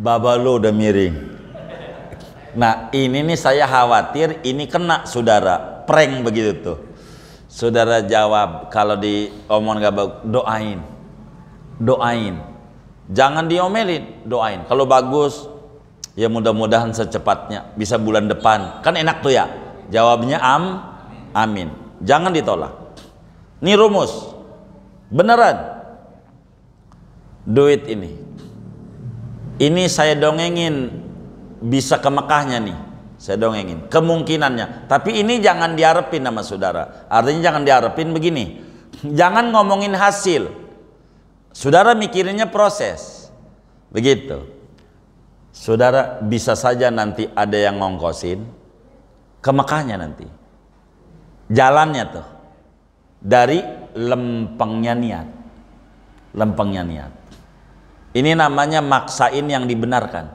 Baba lo udah miring. Nah ini nih saya khawatir ini kena saudara, prank begitu tuh. Saudara jawab, kalau diomong gak bagus, doain. Doain. Jangan diomelin, doain. Kalau bagus, ya mudah-mudahan secepatnya, bisa bulan depan. Kan enak tuh ya. Jawabnya amin. Jangan ditolak. Ini rumus. Beneran. Duit ini saya dongengin bisa ke Mekahnya nih, saya dongengin kemungkinannya. Tapi ini jangan diharapin sama saudara. Artinya jangan diharapin begini, jangan ngomongin hasil, saudara mikirinnya proses begitu. Saudara bisa saja nanti ada yang ngongkosin ke Mekahnya, nanti jalannya tuh dari lempengnya niat. Lempengnya niat. Ini namanya maksain yang dibenarkan.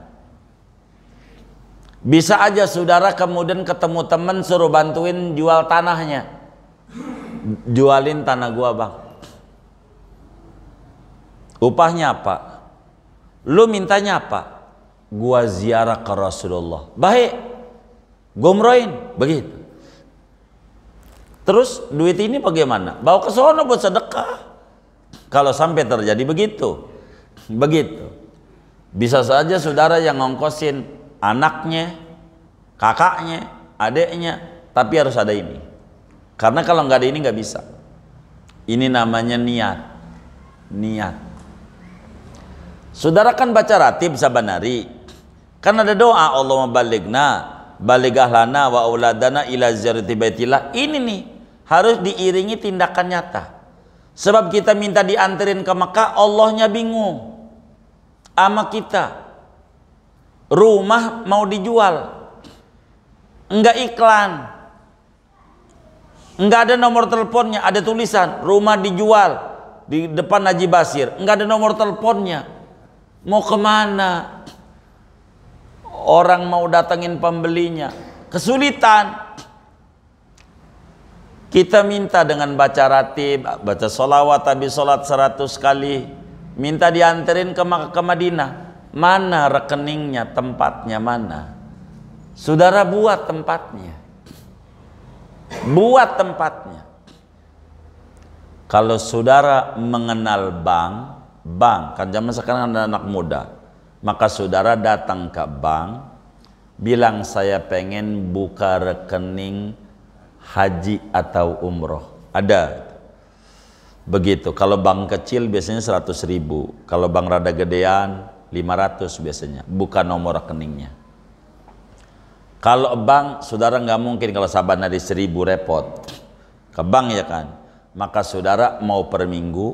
Bisa aja saudara kemudian ketemu temen suruh bantuin jual tanahnya. Jualin tanah gua bang. Upahnya apa? Lu mintanya apa? Gua ziarah ke Rasulullah. Baik, gua umrohin. Begitu. Terus duit ini bagaimana? Bawa ke sono buat sedekah. Kalau sampai terjadi begitu. Begitu. Bisa saja saudara yang ngongkosin anaknya, kakaknya, adiknya, tapi harus ada ini. Karena kalau nggak ada ini nggak bisa. Ini namanya niat. Niat. Saudara kan baca ratib saban hari. Kan ada doa, Allahumma baligh ahlana wa auladana ila ziyarati baitillah. Ini nih harus diiringi tindakan nyata. Sebab kita minta dianterin ke Mekah, Allahnya bingung sama kita. Rumah mau dijual, enggak iklan, enggak ada nomor teleponnya, ada tulisan rumah dijual di depan Haji Basir, enggak ada nomor teleponnya. Mau kemana? Orang mau datengin pembelinya, kesulitan. Kita minta dengan baca ratib, baca sholawat, habis sholat 100 kali, minta dianterin ke Madinah. Mana rekeningnya, tempatnya mana? Saudara buat tempatnya. Buat tempatnya. Kalau saudara mengenal bank, kan zaman sekarang ada anak muda, maka saudara datang ke bank, bilang saya pengen buka rekening haji atau umroh. Ada begitu. Kalau bank kecil biasanya 100.000, kalau bank rada gedean 500 biasanya, buka nomor rekeningnya. Kalau bank saudara nggak mungkin, kalau saban dari 1000 repot ke bank ya kan, maka saudara mau per minggu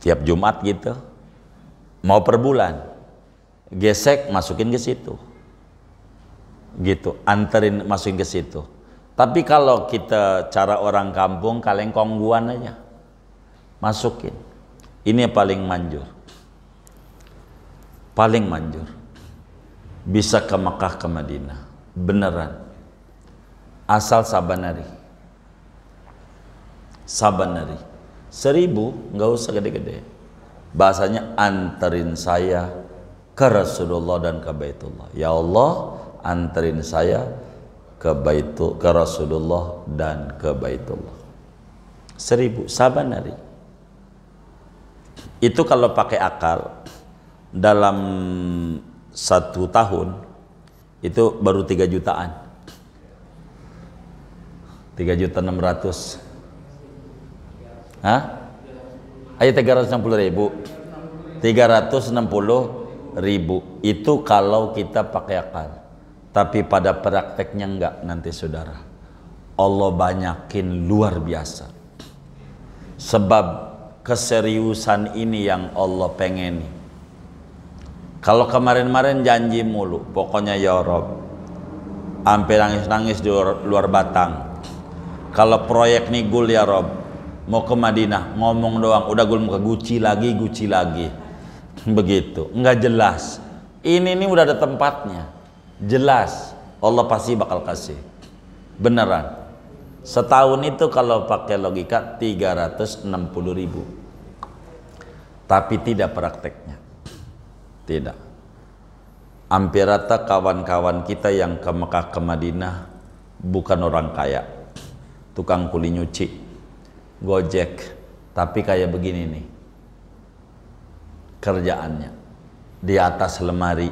tiap Jumat gitu, mau per bulan, gesek masukin ke situ gitu, anterin masukin ke situ. Tapi kalau kita cara orang kampung, kaleng kongguan aja masukin. Ini paling manjur. Paling manjur. Bisa ke Mekah, ke Madinah. Beneran. Asal sabanari. Sabanari. 1000, nggak usah gede-gede. Bahasanya anterin saya ke Rasulullah dan ke Baitullah. Ya Allah, anterin saya ke Rasulullah dan ke Baitullah. 1000 sabanari. Itu kalau pakai akal dalam 1 tahun itu baru 3 jutaan. 3.600.000. Hah? Ayo 360.000. 360.000 itu kalau kita pakai akal. Tapi pada prakteknya enggak nanti saudara. Allah banyakin luar biasa. Sebab keseriusan ini yang Allah pengeni. Kalau kemarin-kemarin janji mulu, pokoknya ya Rob, sampai nangis-nangis di luar batang. Kalau proyek nih gul ya Rob, mau ke Madinah, ngomong doang, udah gul ke Gucci lagi. Begitu, enggak jelas. Ini udah ada tempatnya. Jelas, Allah pasti bakal kasih. Beneran. Setahun itu kalau pakai logika 360.000. Tapi tidak prakteknya. Tidak. Hampir rata kawan-kawan kita yang ke Mekah, ke Madinah bukan orang kaya. Tukang kuli nyuci, gojek, tapi kayak begini nih kerjaannya, di atas lemari,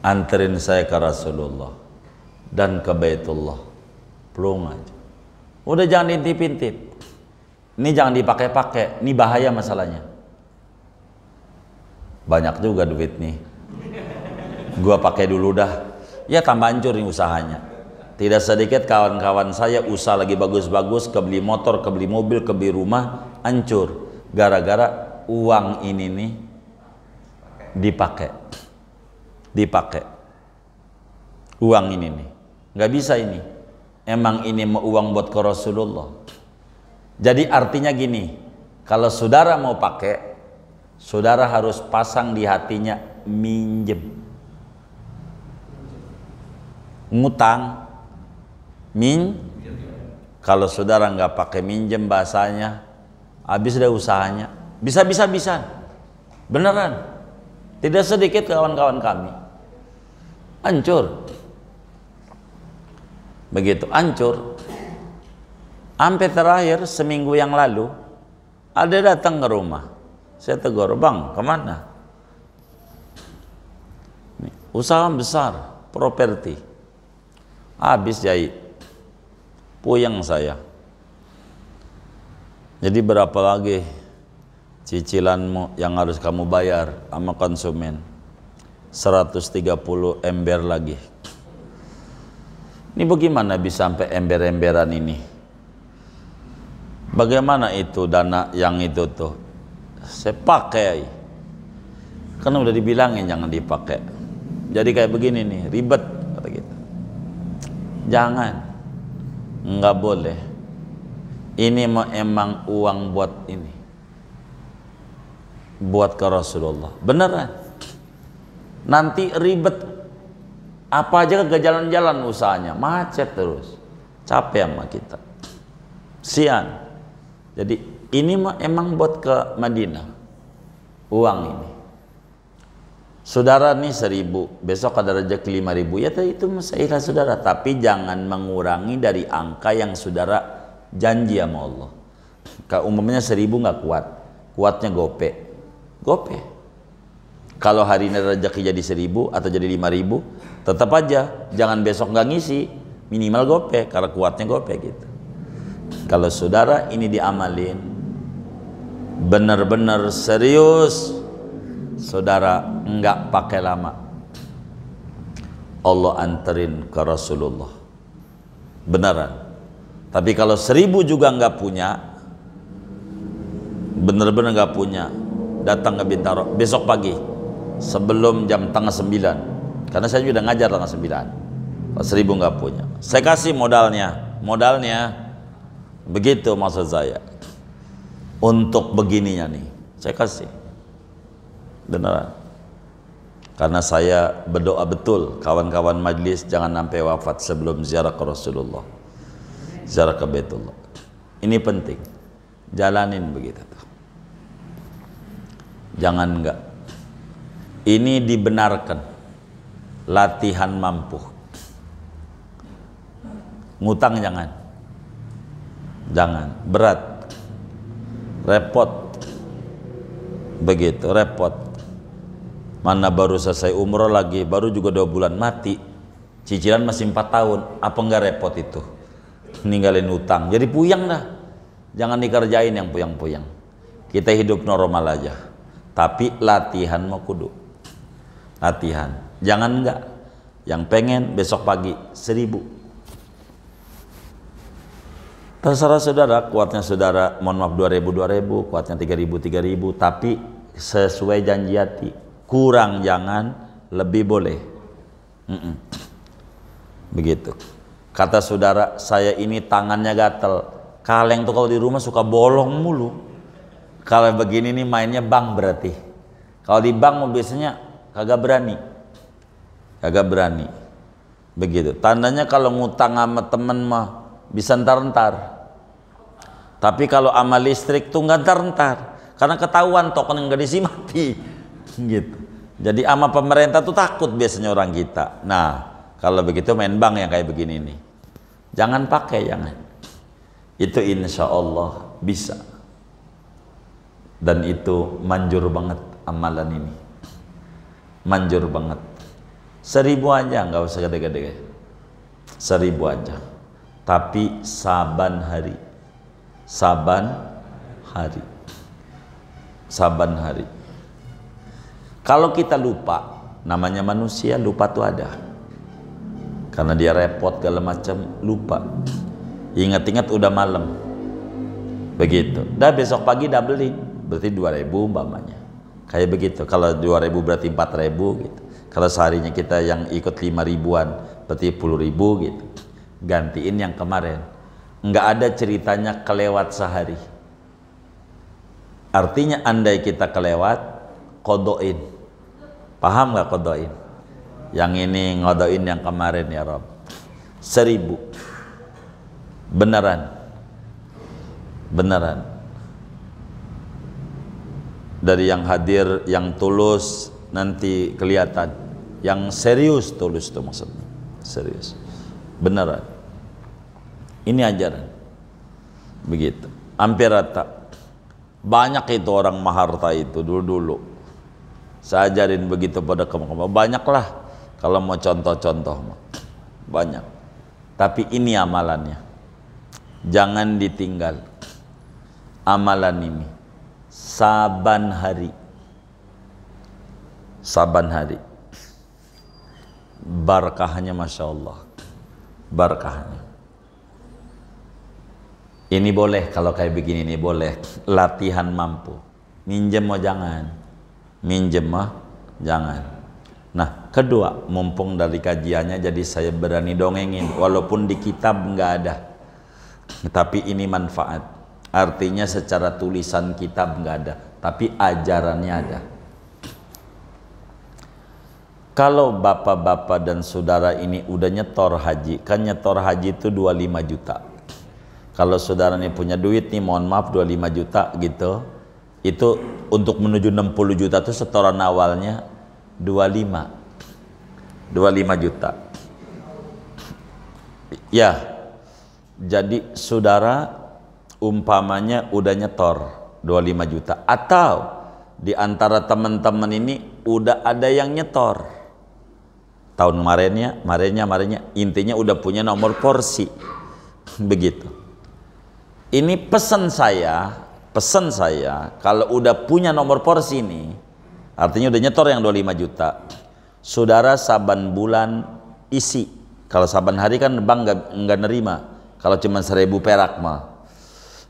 anterin saya ke Rasulullah dan ke Baitullah, plung aja. Udah jangan diintip-intip, ini jangan dipakai-pakai, ini bahaya masalahnya. Banyak juga duit nih, gua pakai dulu dah, ya tambah hancur nih usahanya. Tidak sedikit kawan-kawan saya usaha lagi bagus-bagus, kebeli motor, kebeli mobil, kebeli rumah, hancur. Gara-gara uang ini nih dipakai. Uang ini nih. Nggak bisa ini. Emang ini mau uang buat ke Rasulullah. Jadi artinya gini, kalau saudara mau pakai, saudara harus pasang di hatinya minjem. Ngutang. Kalau saudara nggak pakai minjem bahasanya, habis dah usahanya. Bisa. Beneran. Tidak sedikit kawan-kawan kami hancur. Begitu hancur. Sampai terakhir seminggu yang lalu ada datang ke rumah. Saya tegur, "Bang, kemana?" Usaha besar, properti. Habis jahit. Puyeng saya. Jadi berapa lagi cicilanmu yang harus kamu bayar sama konsumen? 130 ember lagi. Ini bagaimana bisa sampai ember-emberan ini? Bagaimana itu dana yang itu tuh? Saya pakai. Kan udah dibilangin jangan dipakai. Jadi kayak begini nih, ribet kata kita. Jangan. Enggak boleh. Ini emang uang buat ini, buat ke Rasulullah. Beneran. Nanti ribet. Apa aja ke jalan-jalan usahanya, macet terus. Capek sama kita. Sian. Jadi ini emang buat ke Madinah. Uang ini. Saudara nih 1000, besok ada rezeki 5.000, ya itu masalah saudara. Tapi jangan mengurangi dari angka yang saudara janji sama Allah. Kalau umumnya 1000 nggak kuat, kuatnya gope. Kalau hari ini rezeki jadi 1000 atau jadi 5.000, tetap aja jangan besok nggak ngisi, minimal gope, karena kuatnya gope gitu. Kalau saudara ini diamalin, benar-benar serius. Saudara enggak pakai lama, Allah anterin ke Rasulullah. Beneran. Tapi kalau 1000 juga enggak punya, bener-bener enggak punya, datang ke Bintaro besok pagi sebelum jam 8:30, karena saya juga ngajar 9:30. Kalau 1000 enggak punya, saya kasih modalnya. Begitu maksud saya. untuk begininya nih, saya kasih beneran. Karena saya berdoa betul kawan-kawan majlis jangan sampai wafat sebelum ziarah ke Rasulullah, ziarah ke Baitullah. Ini penting, jalanin begitu tuh. Jangan enggak. Ini dibenarkan, latihan mampu. Ngutang jangan, berat, repot, begitu repot. Mana baru selesai umroh lagi, baru juga 2 bulan mati, cicilan masih 4 tahun, apa enggak repot itu? Ninggalin utang, jadi puyang dah. Jangan dikerjain yang puyang-puyang. Kita hidup normal aja, tapi latihan mau kudu. Latihan, jangan enggak. Yang pengen besok pagi 1.000. Terserah saudara, kuatnya saudara, mohon maaf 2.000, kuatnya 3.000, tapi sesuai janji hati. Kurang jangan, lebih boleh. Begitu. Kata saudara, saya ini tangannya gatel. Kaleng tuh kalau di rumah suka bolong mulu. Kalau begini nih mainnya bank berarti. Kalau di bank biasanya kagak berani. Begitu. Tandanya kalau ngutang sama temen mah bisa ntar-ntar. Tapi kalau sama listrik tuh nggak ntar-ntar. Karena ketahuan token yang gak diisi mati. Gitu. Jadi ama pemerintah tuh takut biasanya orang kita. Nah, kalau begitu main bank yang kayak begini nih. Jangan pakai, jangan. Itu insya Allah bisa. Dan itu manjur banget amalan ini. Manjur banget. 1.000 aja, nggak usah gede-gede. 1.000 aja. Tapi saban hari. Kalau kita lupa, namanya manusia, lupa tuh ada. Karena dia repot segala macam, lupa. Ingat-ingat udah malam. Begitu. Dah besok pagi doublein, berarti 2.000 umpamanya. Kayak begitu. Kalau 2.000 berarti 4.000 gitu. Kalau seharinya kita yang ikut 5.000-an, berarti 10.000 gitu. Gantiin yang kemarin. Nggak ada ceritanya kelewat sehari. Artinya andai kita kelewat, kodoin. Paham nggak kodoin? Yang ini ngodoin yang kemarin ya Rob. 1.000. Beneran. Dari yang hadir, yang tulus nanti kelihatan. Yang serius tulus tuh maksudnya. Serius. Beneran. Ini ajaran. Begitu. Hampir rata. Banyak itu orang maharta itu dulu-dulu. Saya ajarin begitu pada kamu-kamu. Banyaklah kalau mau contoh-contoh. Banyak. Tapi ini amalannya. Jangan ditinggal. Amalan ini. Saban hari. Barakahnya Masya Allah. Barakahnya. Ini boleh kalau kayak begini nih boleh. Latihan mampu. Minjem mau jangan. Nah, kedua, mumpung dari kajiannya jadi saya berani dongengin. Walaupun di kitab nggak ada. Tapi ini manfaat. Artinya secara tulisan kitab nggak ada. Tapi ajarannya ada. Kalau bapak-bapak dan saudara ini udah nyetor haji. Kan nyetor haji itu 25 juta. Kalau saudara ini punya duit nih, mohon maaf 25 juta gitu. Itu untuk menuju 60 juta itu setoran awalnya 25 juta. Ya, jadi saudara umpamanya udah nyetor 25 juta. Atau di antara teman-teman ini udah ada yang nyetor. Tahun kemarinnya, intinya udah punya nomor porsi. Begitu. Ini pesan saya kalau udah punya nomor porsi ini, artinya udah nyetor yang 25 juta, saudara saban bulan isi. Kalau saban hari kan bank nggak nerima, kalau cuma 1.000 perak mah.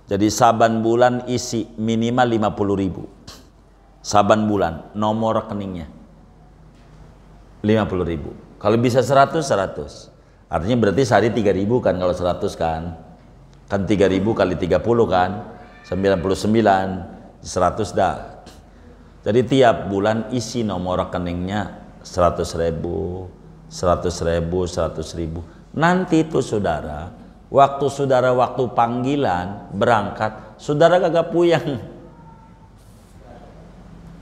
Jadi saban bulan isi minimal 50.000. Saban bulan nomor rekeningnya 50.000. Kalau bisa 100. Artinya berarti sehari 3.000 kan, kalau 100 kan 3.000 kali 30 kan. 99, 100 dah. Jadi tiap bulan isi nomor rekeningnya 100.000, 100.000, 100.000. Nanti itu saudara, waktu panggilan berangkat, saudara kagak puyeng.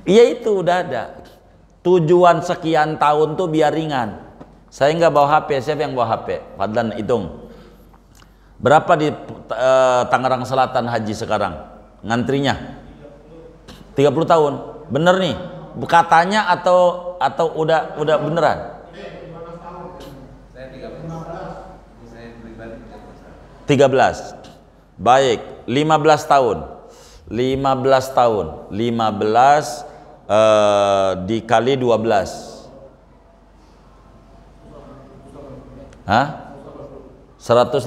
Iya itu udah ada. Tujuan sekian tahun tuh biar ringan. Saya nggak bawa HP, siapa yang bawa HP? Fadlan hitung. Berapa di Tangerang Selatan haji sekarang? Ngantrinya? 30 tahun. Bener nih? Katanya atau udah beneran? 13. Baik, 15 tahun. 15 tahun. 15 dikali 12. Hah? 180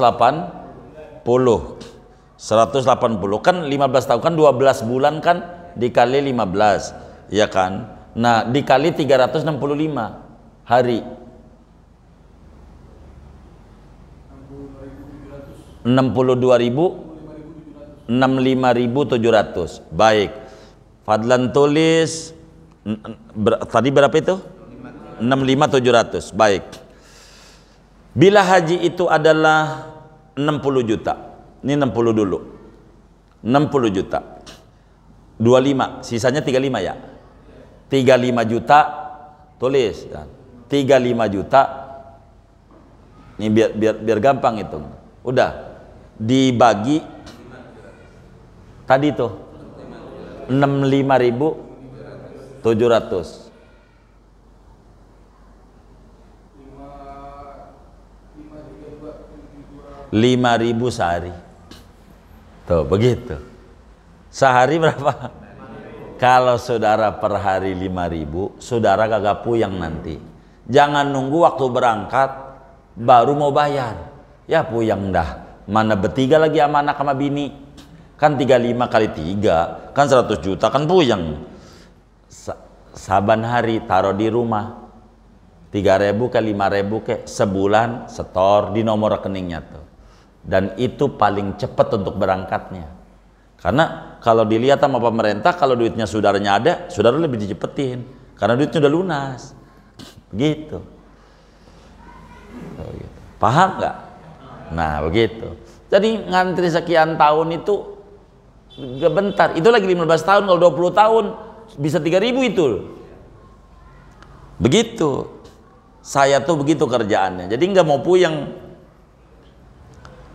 kan 15 tahun kan 12 bulan kan dikali 15 ya kan. Nah dikali 365 hari 65.700. Baik, Fadlan tulis tadi berapa itu? 65.700. Baik, bila haji itu adalah 60 juta, ini 60 dulu, 60 juta, 25, sisanya 35 ya, 35 juta, tulis, 35 juta, ini biar gampang itu, udah, dibagi, tadi tuh, 65.700. 5.000 sehari. Tuh begitu. Sehari berapa? Kalau saudara per hari 5.000, saudara kagak puyeng nanti. Jangan nunggu waktu berangkat baru mau bayar. Ya puyeng dah. Mana bertiga lagi sama anak sama bini. Kan 35 kali 3 kan 100 juta kan puyeng. Saban hari taruh di rumah. 3.000 ke 5.000 ke sebulan setor di nomor rekeningnya tuh. Dan itu paling cepat untuk berangkatnya. Karena kalau dilihat sama pemerintah, kalau duitnya saudaranya ada, saudara lebih dicepetin. Karena duitnya udah lunas. Begitu. Paham nggak? Nah begitu. Jadi ngantri sekian tahun itu gak bentar. Itu lagi 15 tahun, kalau 20 tahun bisa 3.000 itu. Begitu. Saya tuh begitu kerjaannya. Jadi nggak mau puyeng.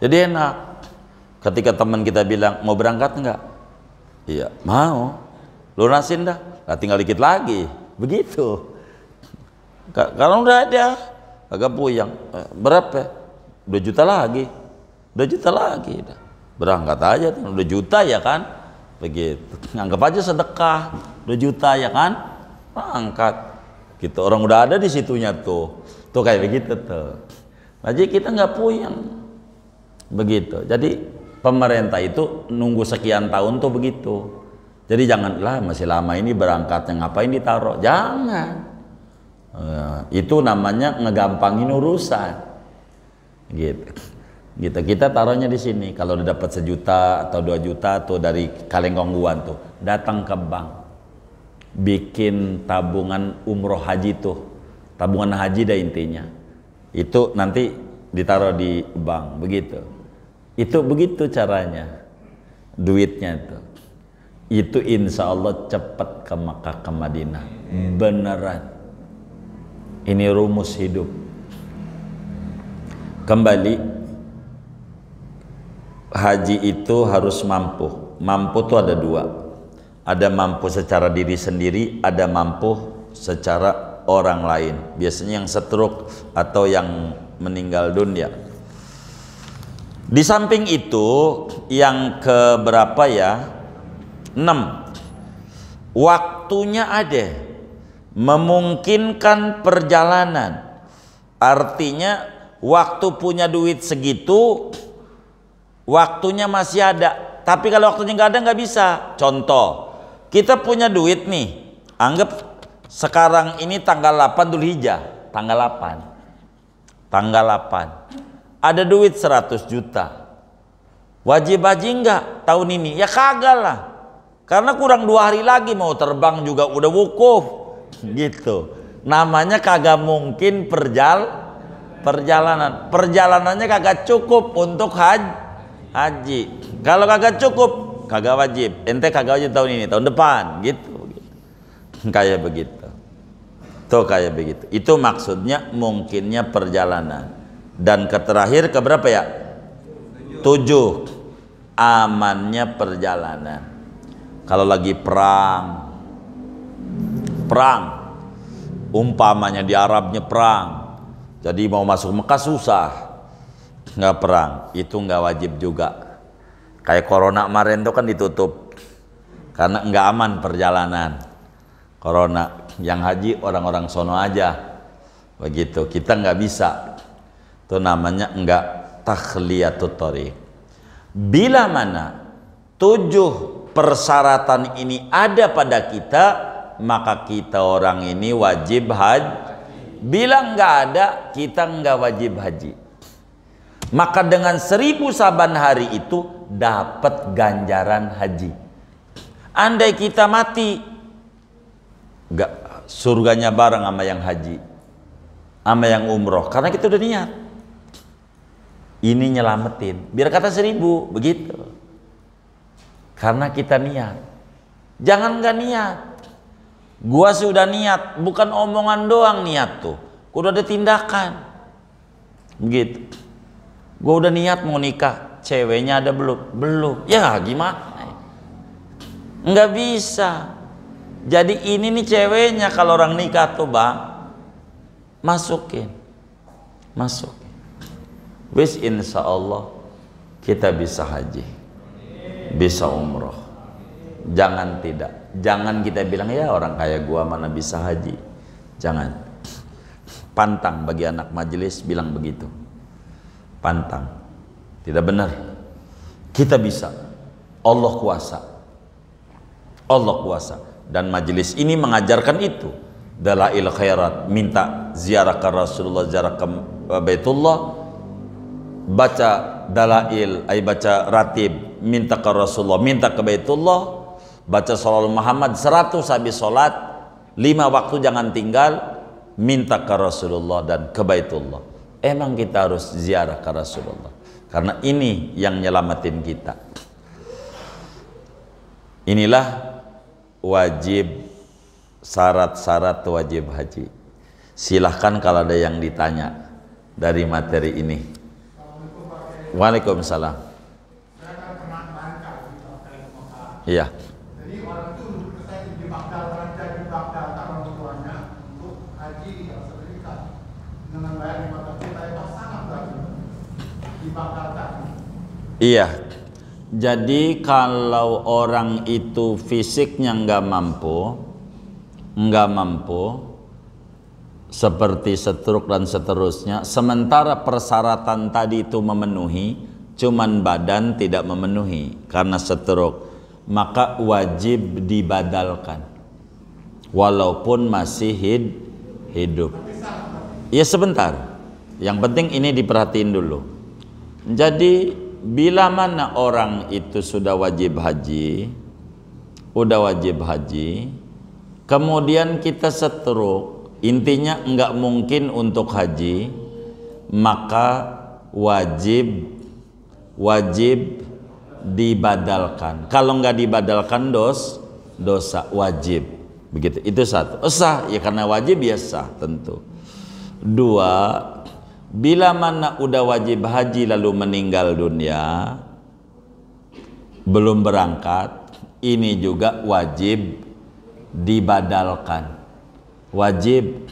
Jadi enak. Ketika teman kita bilang mau berangkat enggak? Iya, mau. Lunasin dah. Nah, tinggal dikit lagi. Begitu. Kalau udah ada, agak puyeng. Berapa? 2 juta lagi. 2 juta lagi. Berangkat aja. 2 juta ya kan? Begitu. Anggap aja sedekah. 2 juta ya kan? Berangkat. Gitu. Orang udah ada di situnya tuh. Tuh kayak begitu tuh. Jadi kita nggak puyeng. Begitu. Jadi pemerintah itu nunggu sekian tahun tuh begitu. Jadi janganlah masih lama ini berangkatnya ngapain ditaruh, jangan. Itu namanya ngegampangin urusan. Gitu. Kita taruhnya di sini. Kalau udah dapat 1 juta atau 2 juta tuh dari Kalengkongguan tuh, datang ke bank, bikin tabungan umroh haji tuh, tabungan haji dah intinya. Itu nanti ditaruh di bank begitu. Itu begitu caranya, duitnya tuh. Itu insya Allah cepat ke Makkah ke Madinah, beneran. Ini rumus hidup. Kembali, haji itu harus mampu. Mampu tuh ada 2. Ada mampu secara diri sendiri, ada mampu secara orang lain. Biasanya yang stroke atau yang meninggal dunia. Di samping itu, yang keberapa ya? 6. Waktunya ada, memungkinkan perjalanan. Artinya waktu punya duit segitu, waktunya masih ada. Tapi kalau waktunya nggak ada nggak bisa. Contoh, kita punya duit nih, anggap sekarang ini tanggal 8 Dzulhijjah, tanggal 8. Ada duit 100 juta. Wajib haji enggak tahun ini? Ya kagak lah. Karena kurang 2 hari lagi mau terbang juga udah wukuf. Gitu. Namanya kagak mungkin perjalanan. Perjalanannya kagak cukup untuk haji. Kalau kagak cukup, kagak wajib. Ente kagak wajib tahun ini, tahun depan. Gitu. Kayak begitu. Tuh kayak begitu. Itu maksudnya mungkinnya perjalanan. Dan terakhir ke berapa ya? 7. Amannya perjalanan. Kalau lagi perang, umpamanya di Arabnya perang, jadi mau masuk Mekah susah, nggak perang, itu nggak wajib juga. Kayak corona kemarin tuh kan ditutup karena nggak aman perjalanan. Corona, yang haji orang-orang sono aja, begitu. Kita nggak bisa, itu namanya nggak takhliyatut thariq. Bila mana 7 persyaratan ini ada pada kita, maka kita orang ini wajib haji. Bila nggak ada, kita nggak wajib haji. Maka dengan 1000 saban hari itu dapat ganjaran haji. Andai kita mati, nggak, surganya bareng sama yang haji, sama yang umroh, karena kita udah niat. Ini nyelamatin, biar kata 1000 begitu. Karena kita niat. Jangan nggak niat. Gua sudah niat, bukan omongan doang niat tuh. Udah ada tindakan. Begitu. Gua udah niat mau nikah, ceweknya ada belum? Belum. Ya gimana? Nggak bisa. Jadi ini nih ceweknya, kalau orang nikah tuh bang, masukin. Wis insya Allah kita bisa haji, bisa umroh. Jangan tidak, jangan kita bilang ya orang kaya gua mana bisa haji. Jangan. Pantang bagi anak majelis bilang begitu. Pantang. Tidak benar. Kita bisa. Allah kuasa. Allah kuasa. Dan majelis ini mengajarkan itu. Dalail khairat, minta ziarah ke Rasulullah, ziarah ke Baitullah. Baca dalail, baca ratib, minta ke Rasulullah, minta ke Baitullah. Baca sholawat Muhammad 100 habis sholat, 5 waktu jangan tinggal, minta ke Rasulullah dan ke Baitullah. Emang kita harus ziarah ke Rasulullah karena ini yang nyelamatin kita. Inilah wajib, syarat-syarat wajib haji. Silahkan kalau ada yang ditanya dari materi ini. Waalaikumsalam. Iya. Jadi orang itu dibakar orang tuanya untuk haji di sertifikat dengan bayar 5 juta itu sangat berarti dibakar. Iya. Jadi kalau orang itu fisiknya nggak mampu seperti stroke dan seterusnya, sementara persyaratan tadi itu memenuhi, cuman badan tidak memenuhi karena stroke, maka wajib dibadalkan walaupun masih hidup. Ya sebentar, yang penting ini diperhatiin dulu. Jadi bila mana orang itu sudah wajib haji, kemudian kita stroke, intinya enggak mungkin untuk haji, maka wajib dibadalkan. Kalau enggak dibadalkan dosa, wajib. Begitu. Itu satu. Sah ya karena wajib ya sah tentu. 2, bila mana udah wajib haji lalu meninggal dunia, belum berangkat, ini juga wajib dibadalkan. Wajib.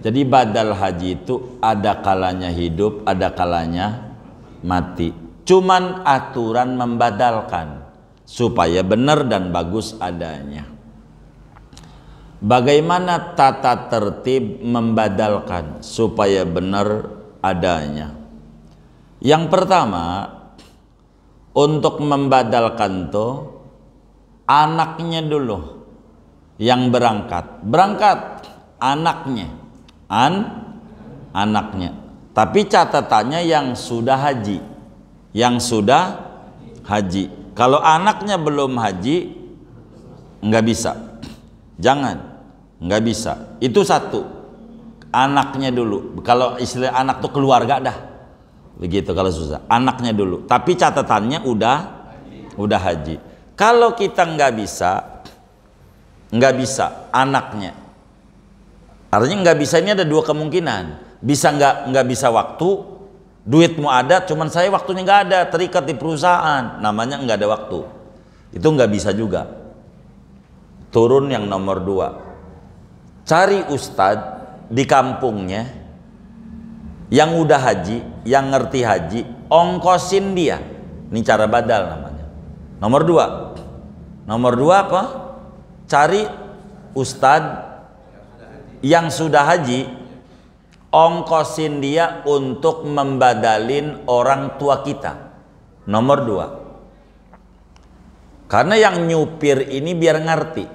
Jadi badal haji itu ada kalanya hidup, ada kalanya mati. Cuman aturan membadalkan supaya benar dan bagus adanya. Bagaimana tata tertib membadalkan supaya benar adanya? Yang pertama, untuk membadalkan tuh anaknya dulu yang berangkat anaknya, anaknya. Tapi catatannya yang sudah haji, yang sudah haji. Kalau anaknya belum haji, nggak bisa. Jangan, nggak bisa. Itu satu. Anaknya dulu. Kalau istilah anak tuh keluarga dah. Begitu kalau susah. Anaknya dulu. Tapi catatannya udah haji. Kalau kita nggak bisa anaknya. Artinya nggak bisa ini ada dua kemungkinan. Bisa nggak bisa waktu, duitmu ada, cuman saya waktunya nggak ada, terikat di perusahaan, namanya nggak ada waktu. Itu nggak bisa juga. Turun yang nomor 2. Cari ustadz di kampungnya yang udah haji, yang ngerti haji, ongkosin dia. Ini cara badal namanya. Nomor 2. Nomor 2 apa? Cari ustadz yang sudah haji, ongkosin dia untuk membadalin orang tua kita. Nomor 2. Karena yang nyupir ini biar ngerti.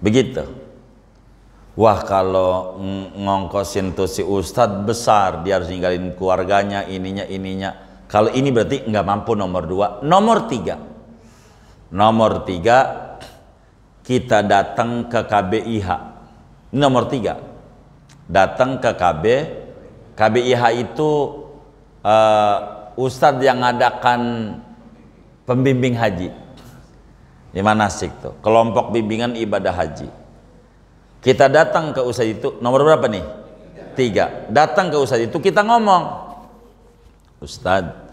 Begitu. Wah, kalau ngongkosin tuh si ustadz besar, dia harus ninggalin keluarganya, ininya. Kalau ini berarti nggak mampu. Nomor 2. Nomor 3, kita datang ke KBIH. Nomor 3, datang ke KBIH itu ustadz yang ngadakan pembimbing haji di manasik tuh, kelompok bimbingan ibadah haji. Kita datang ke ustadz itu, nomor berapa nih? 3. Datang ke ustadz itu, kita ngomong, ustadz,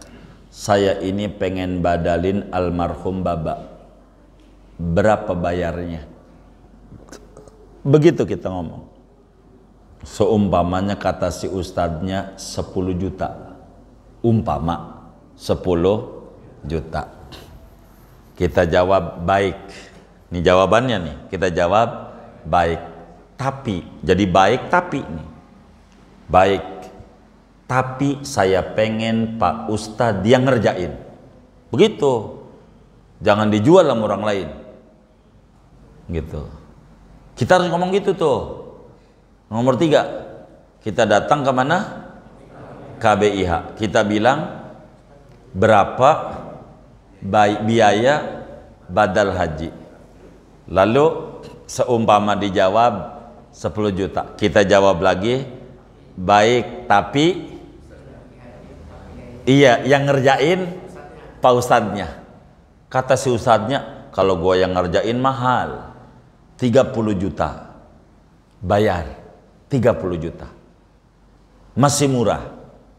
saya ini pengen badalin almarhum baba, berapa bayarnya? Begitu kita ngomong. Seumpamanya kata si ustadznya 10 juta, umpama 10 juta, kita jawab baik. Ini jawabannya nih, kita jawab baik. Tapi jadi baik tapi nih, baik tapi saya pengen Pak Ustadz yang ngerjain. Begitu, jangan dijual sama orang lain gitu. Kita harus ngomong gitu tuh. Nomor 3, kita datang ke mana? KBIH. Kita bilang berapa biaya badal haji. Lalu seumpama dijawab 10 juta, kita jawab lagi baik tapi iya yang ngerjain Pak Ustadznya. Kata si Ustadznya, kalau gua yang ngerjain mahal, 30 juta bayar. 30 juta masih murah.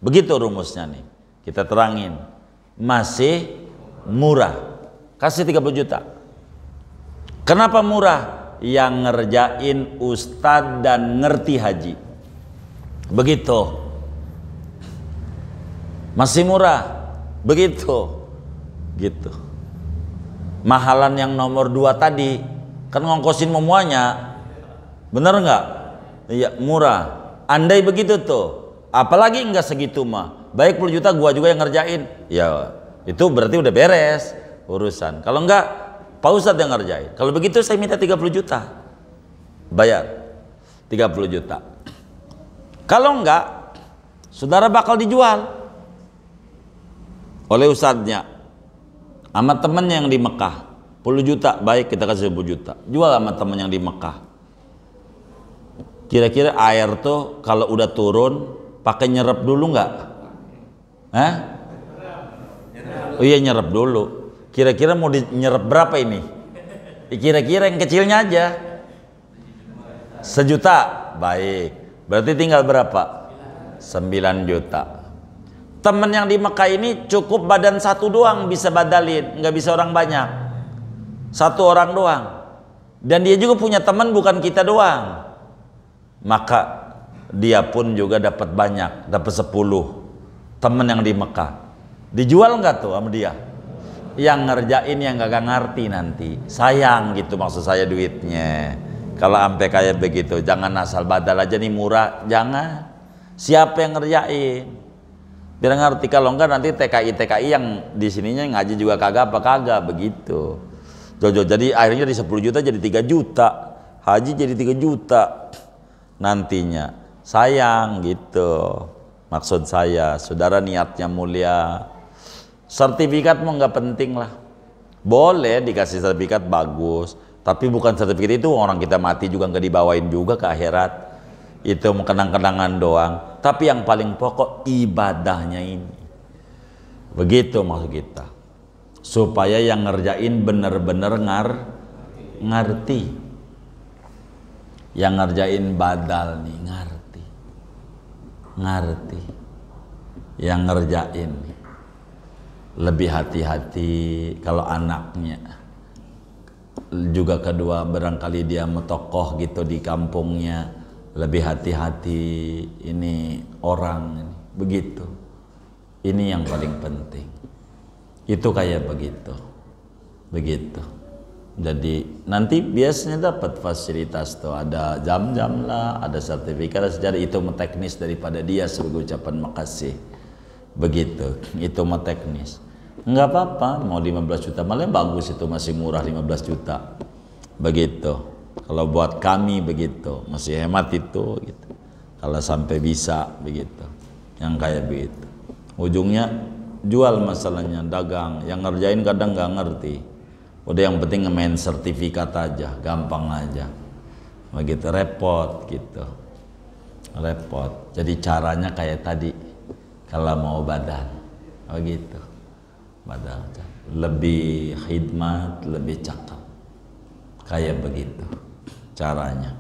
Begitu rumusnya nih, kita terangin, masih murah, kasih 30 juta. Kenapa murah? Yang ngerjain ustadz dan ngerti haji. Begitu, masih murah. Begitu gitu. Mahalan yang nomor 2 tadi kan ngongkosin semuanya, bener nggak? Iya, murah. Andai begitu tuh, apalagi enggak segitu mah, baik 10 juta gua juga yang ngerjain, ya itu berarti udah beres urusan. Kalau enggak, Pak Ustadz yang ngerjain. Kalau begitu saya minta 30 juta, bayar 30 juta. Kalau enggak, saudara bakal dijual oleh ustadznya sama temennya yang di Mekah. 10 juta, baik kita kasih 10 juta, jual sama temen yang di Mekah. Kira-kira air tuh kalau udah turun pakai nyerap dulu nggak? Oh iya, nyerap dulu. Kira-kira mau nyerap berapa ini? Kira-kira yang kecilnya aja 1 juta, baik. Berarti tinggal berapa? 9 juta. Temen yang di Mekah ini cukup badan 1 doang bisa badalin, nggak bisa orang banyak. 1 orang doang. Dan dia juga punya teman bukan kita doang. Maka dia pun juga dapat banyak, dapat 10 temen yang di Mekah. Dijual nggak tuh sama dia? Yang ngerjain yang gak ngerti nanti, sayang gitu maksud saya duitnya. Kalau sampai kayak begitu, jangan asal badal aja nih murah, jangan. Siapa yang ngerjain? Biar ngerti, kalau enggak nanti TKI yang di sininya ngaji juga kagak apa kagak begitu. Jojo, jadi akhirnya dari 10 juta jadi 3 juta, haji jadi 3 juta. Nantinya sayang gitu. Maksud saya, saudara niatnya mulia, Sertifikat mau nggak penting lah. Boleh dikasih sertifikat bagus, tapi bukan sertifikat itu orang kita mati juga nggak dibawain juga ke akhirat. Itu kenang-kenangan doang. Tapi yang paling pokok ibadahnya ini. Begitu maksud kita. Supaya yang ngerjain bener-bener ngerti. Yang ngerjain badal nih ngerti. Yang ngerjain lebih hati-hati kalau anaknya. Juga kedua barangkali dia tokoh gitu di kampungnya, lebih hati-hati ini orang ini. Begitu. Ini yang paling penting. Itu kayak begitu. Jadi nanti biasanya dapat fasilitas tuh, ada jam-jam lah, ada sertifikat sejarah, itu teknis daripada dia sebagai ucapan makasih. Begitu, itu teknis. Enggak apa-apa, mau 15 juta malah bagus, itu masih murah 15 juta. Begitu. Kalau buat kami begitu, masih hemat itu gitu. Kalau sampai bisa begitu. Yang kayak begitu. Ujungnya jual masalahnya, dagang. Yang ngerjain kadang nggak ngerti. Udah yang penting main sertifikat aja, gampang aja. Begitu, repot gitu. Repot. Jadi caranya kayak tadi. Kalau mau badal. Begitu. Badal. Lebih khidmat, lebih cakep. Kayak begitu caranya.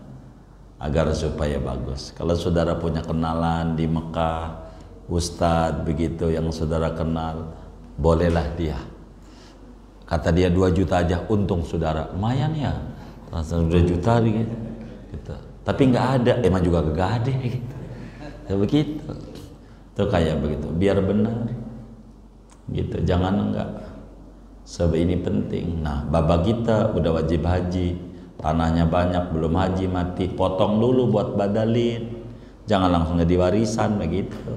Agar supaya bagus. Kalau saudara punya kenalan di Mekah, ustadz begitu yang saudara kenal, bolehlah dia. Kata dia 2 juta aja, untung saudara, lumayan ya, 2 juta gitu. Tapi nggak ada, emang juga gak ada gitu. Ya begitu, tuh kayak begitu, biar benar, gitu. Jangan enggak, sebab ini penting. Nah, bapak kita udah wajib haji, tanahnya banyak, belum haji mati, potong dulu buat badalin, jangan langsung jadi warisan begitu.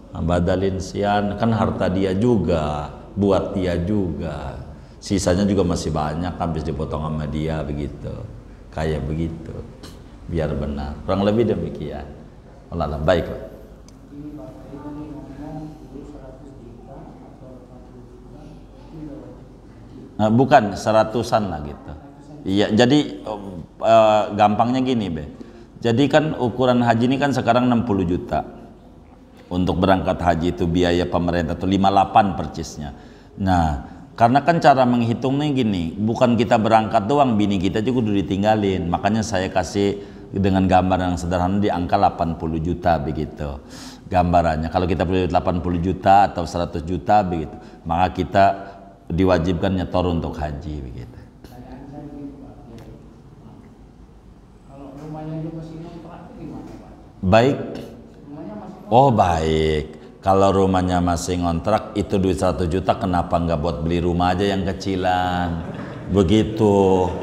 Nah, badalin sian, kan harta dia juga, buat dia juga, sisanya juga masih banyak, habis dipotong sama dia begitu, kayak begitu, biar benar, kurang lebih demikian. Allah baik. Nah, bukan 100-an lah gitu. Iya, jadi gampangnya gini be. Jadi kan ukuran haji ini kan sekarang 60 juta. Untuk berangkat haji itu biaya pemerintah itu 58 percisnya. Nah, karena kan cara menghitungnya gini, bukan kita berangkat doang, bini kita juga udah ditinggalin. Makanya saya kasih dengan gambar yang sederhana di angka 80 juta begitu. Gambarannya kalau kita beli 80 juta atau 100 juta begitu, maka kita diwajibkan nyetor untuk haji begitu. Kalau rumahnya juga masih ngontrak gimana Pak? Baik. Oh baik, kalau rumahnya masih ngontrak itu duit 100 juta, kenapa nggak buat beli rumah aja yang kecilan? Begitu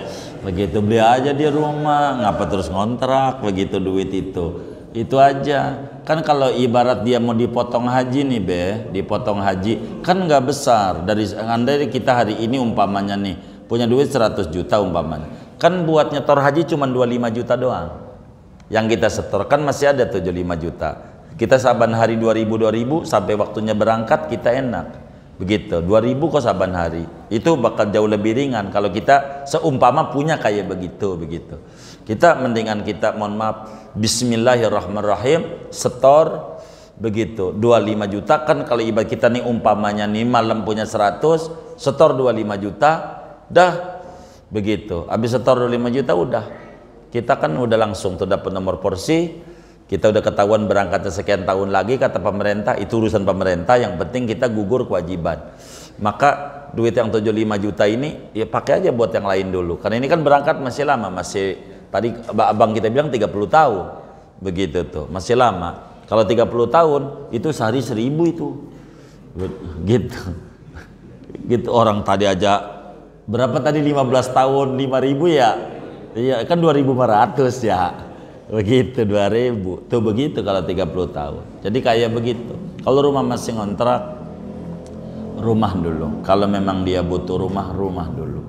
beli aja di rumah, ngapa terus ngontrak begitu duit itu aja. Kan kalau ibarat dia mau dipotong haji nih be, dipotong haji kan nggak besar. Andai kita hari ini umpamanya nih punya duit 100 juta umpamanya, kan buat nyetor haji cuma 25 juta doang. Yang kita setorkan masih ada 75 juta. Kita saban hari 2000 sampai waktunya berangkat kita enak. Begitu, 2000 kok saban hari. Itu bakal jauh lebih ringan kalau kita seumpama punya kayak begitu. Kita mendingan kita mohon maaf bismillahirrahmanirrahim setor begitu 25 juta kan. Kalau ibarat kita nih umpamanya nih malam punya 100, setor 25 juta dah begitu. Habis setor 25 juta udah. Kita kan udah langsung tuh dapat nomor porsi. Kita udah ketahuan berangkatnya sekian tahun lagi, kata pemerintah, itu urusan pemerintah, yang penting kita gugur kewajiban. Maka duit yang 75 juta ini ya pakai aja buat yang lain dulu. Karena ini kan berangkat masih lama, masih tadi abang kita bilang 30 tahun. Begitu tuh, masih lama. Kalau 30 tahun itu sehari 1000 itu. Gitu. Gitu orang tadi aja berapa tadi 15 tahun 5000 ya. Iya, kan 2500 ya. Begitu 2000 tuh begitu kalau 30 tahun. Jadi kayak begitu. Kalau rumah masih ngontrak, rumah dulu. Kalau memang dia butuh rumah dulu.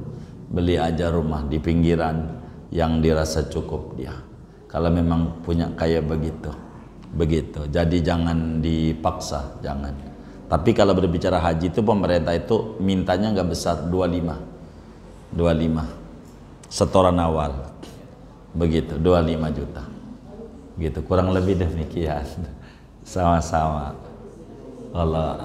Beli aja rumah di pinggiran yang dirasa cukup dia. Kalau memang punya kayak begitu. Jadi jangan dipaksa, jangan. Tapi kalau berbicara haji itu pemerintah itu mintanya nggak besar, 25 setoran awal begitu, 25 juta gitu, kurang lebih demikian. Sama-sama. Allah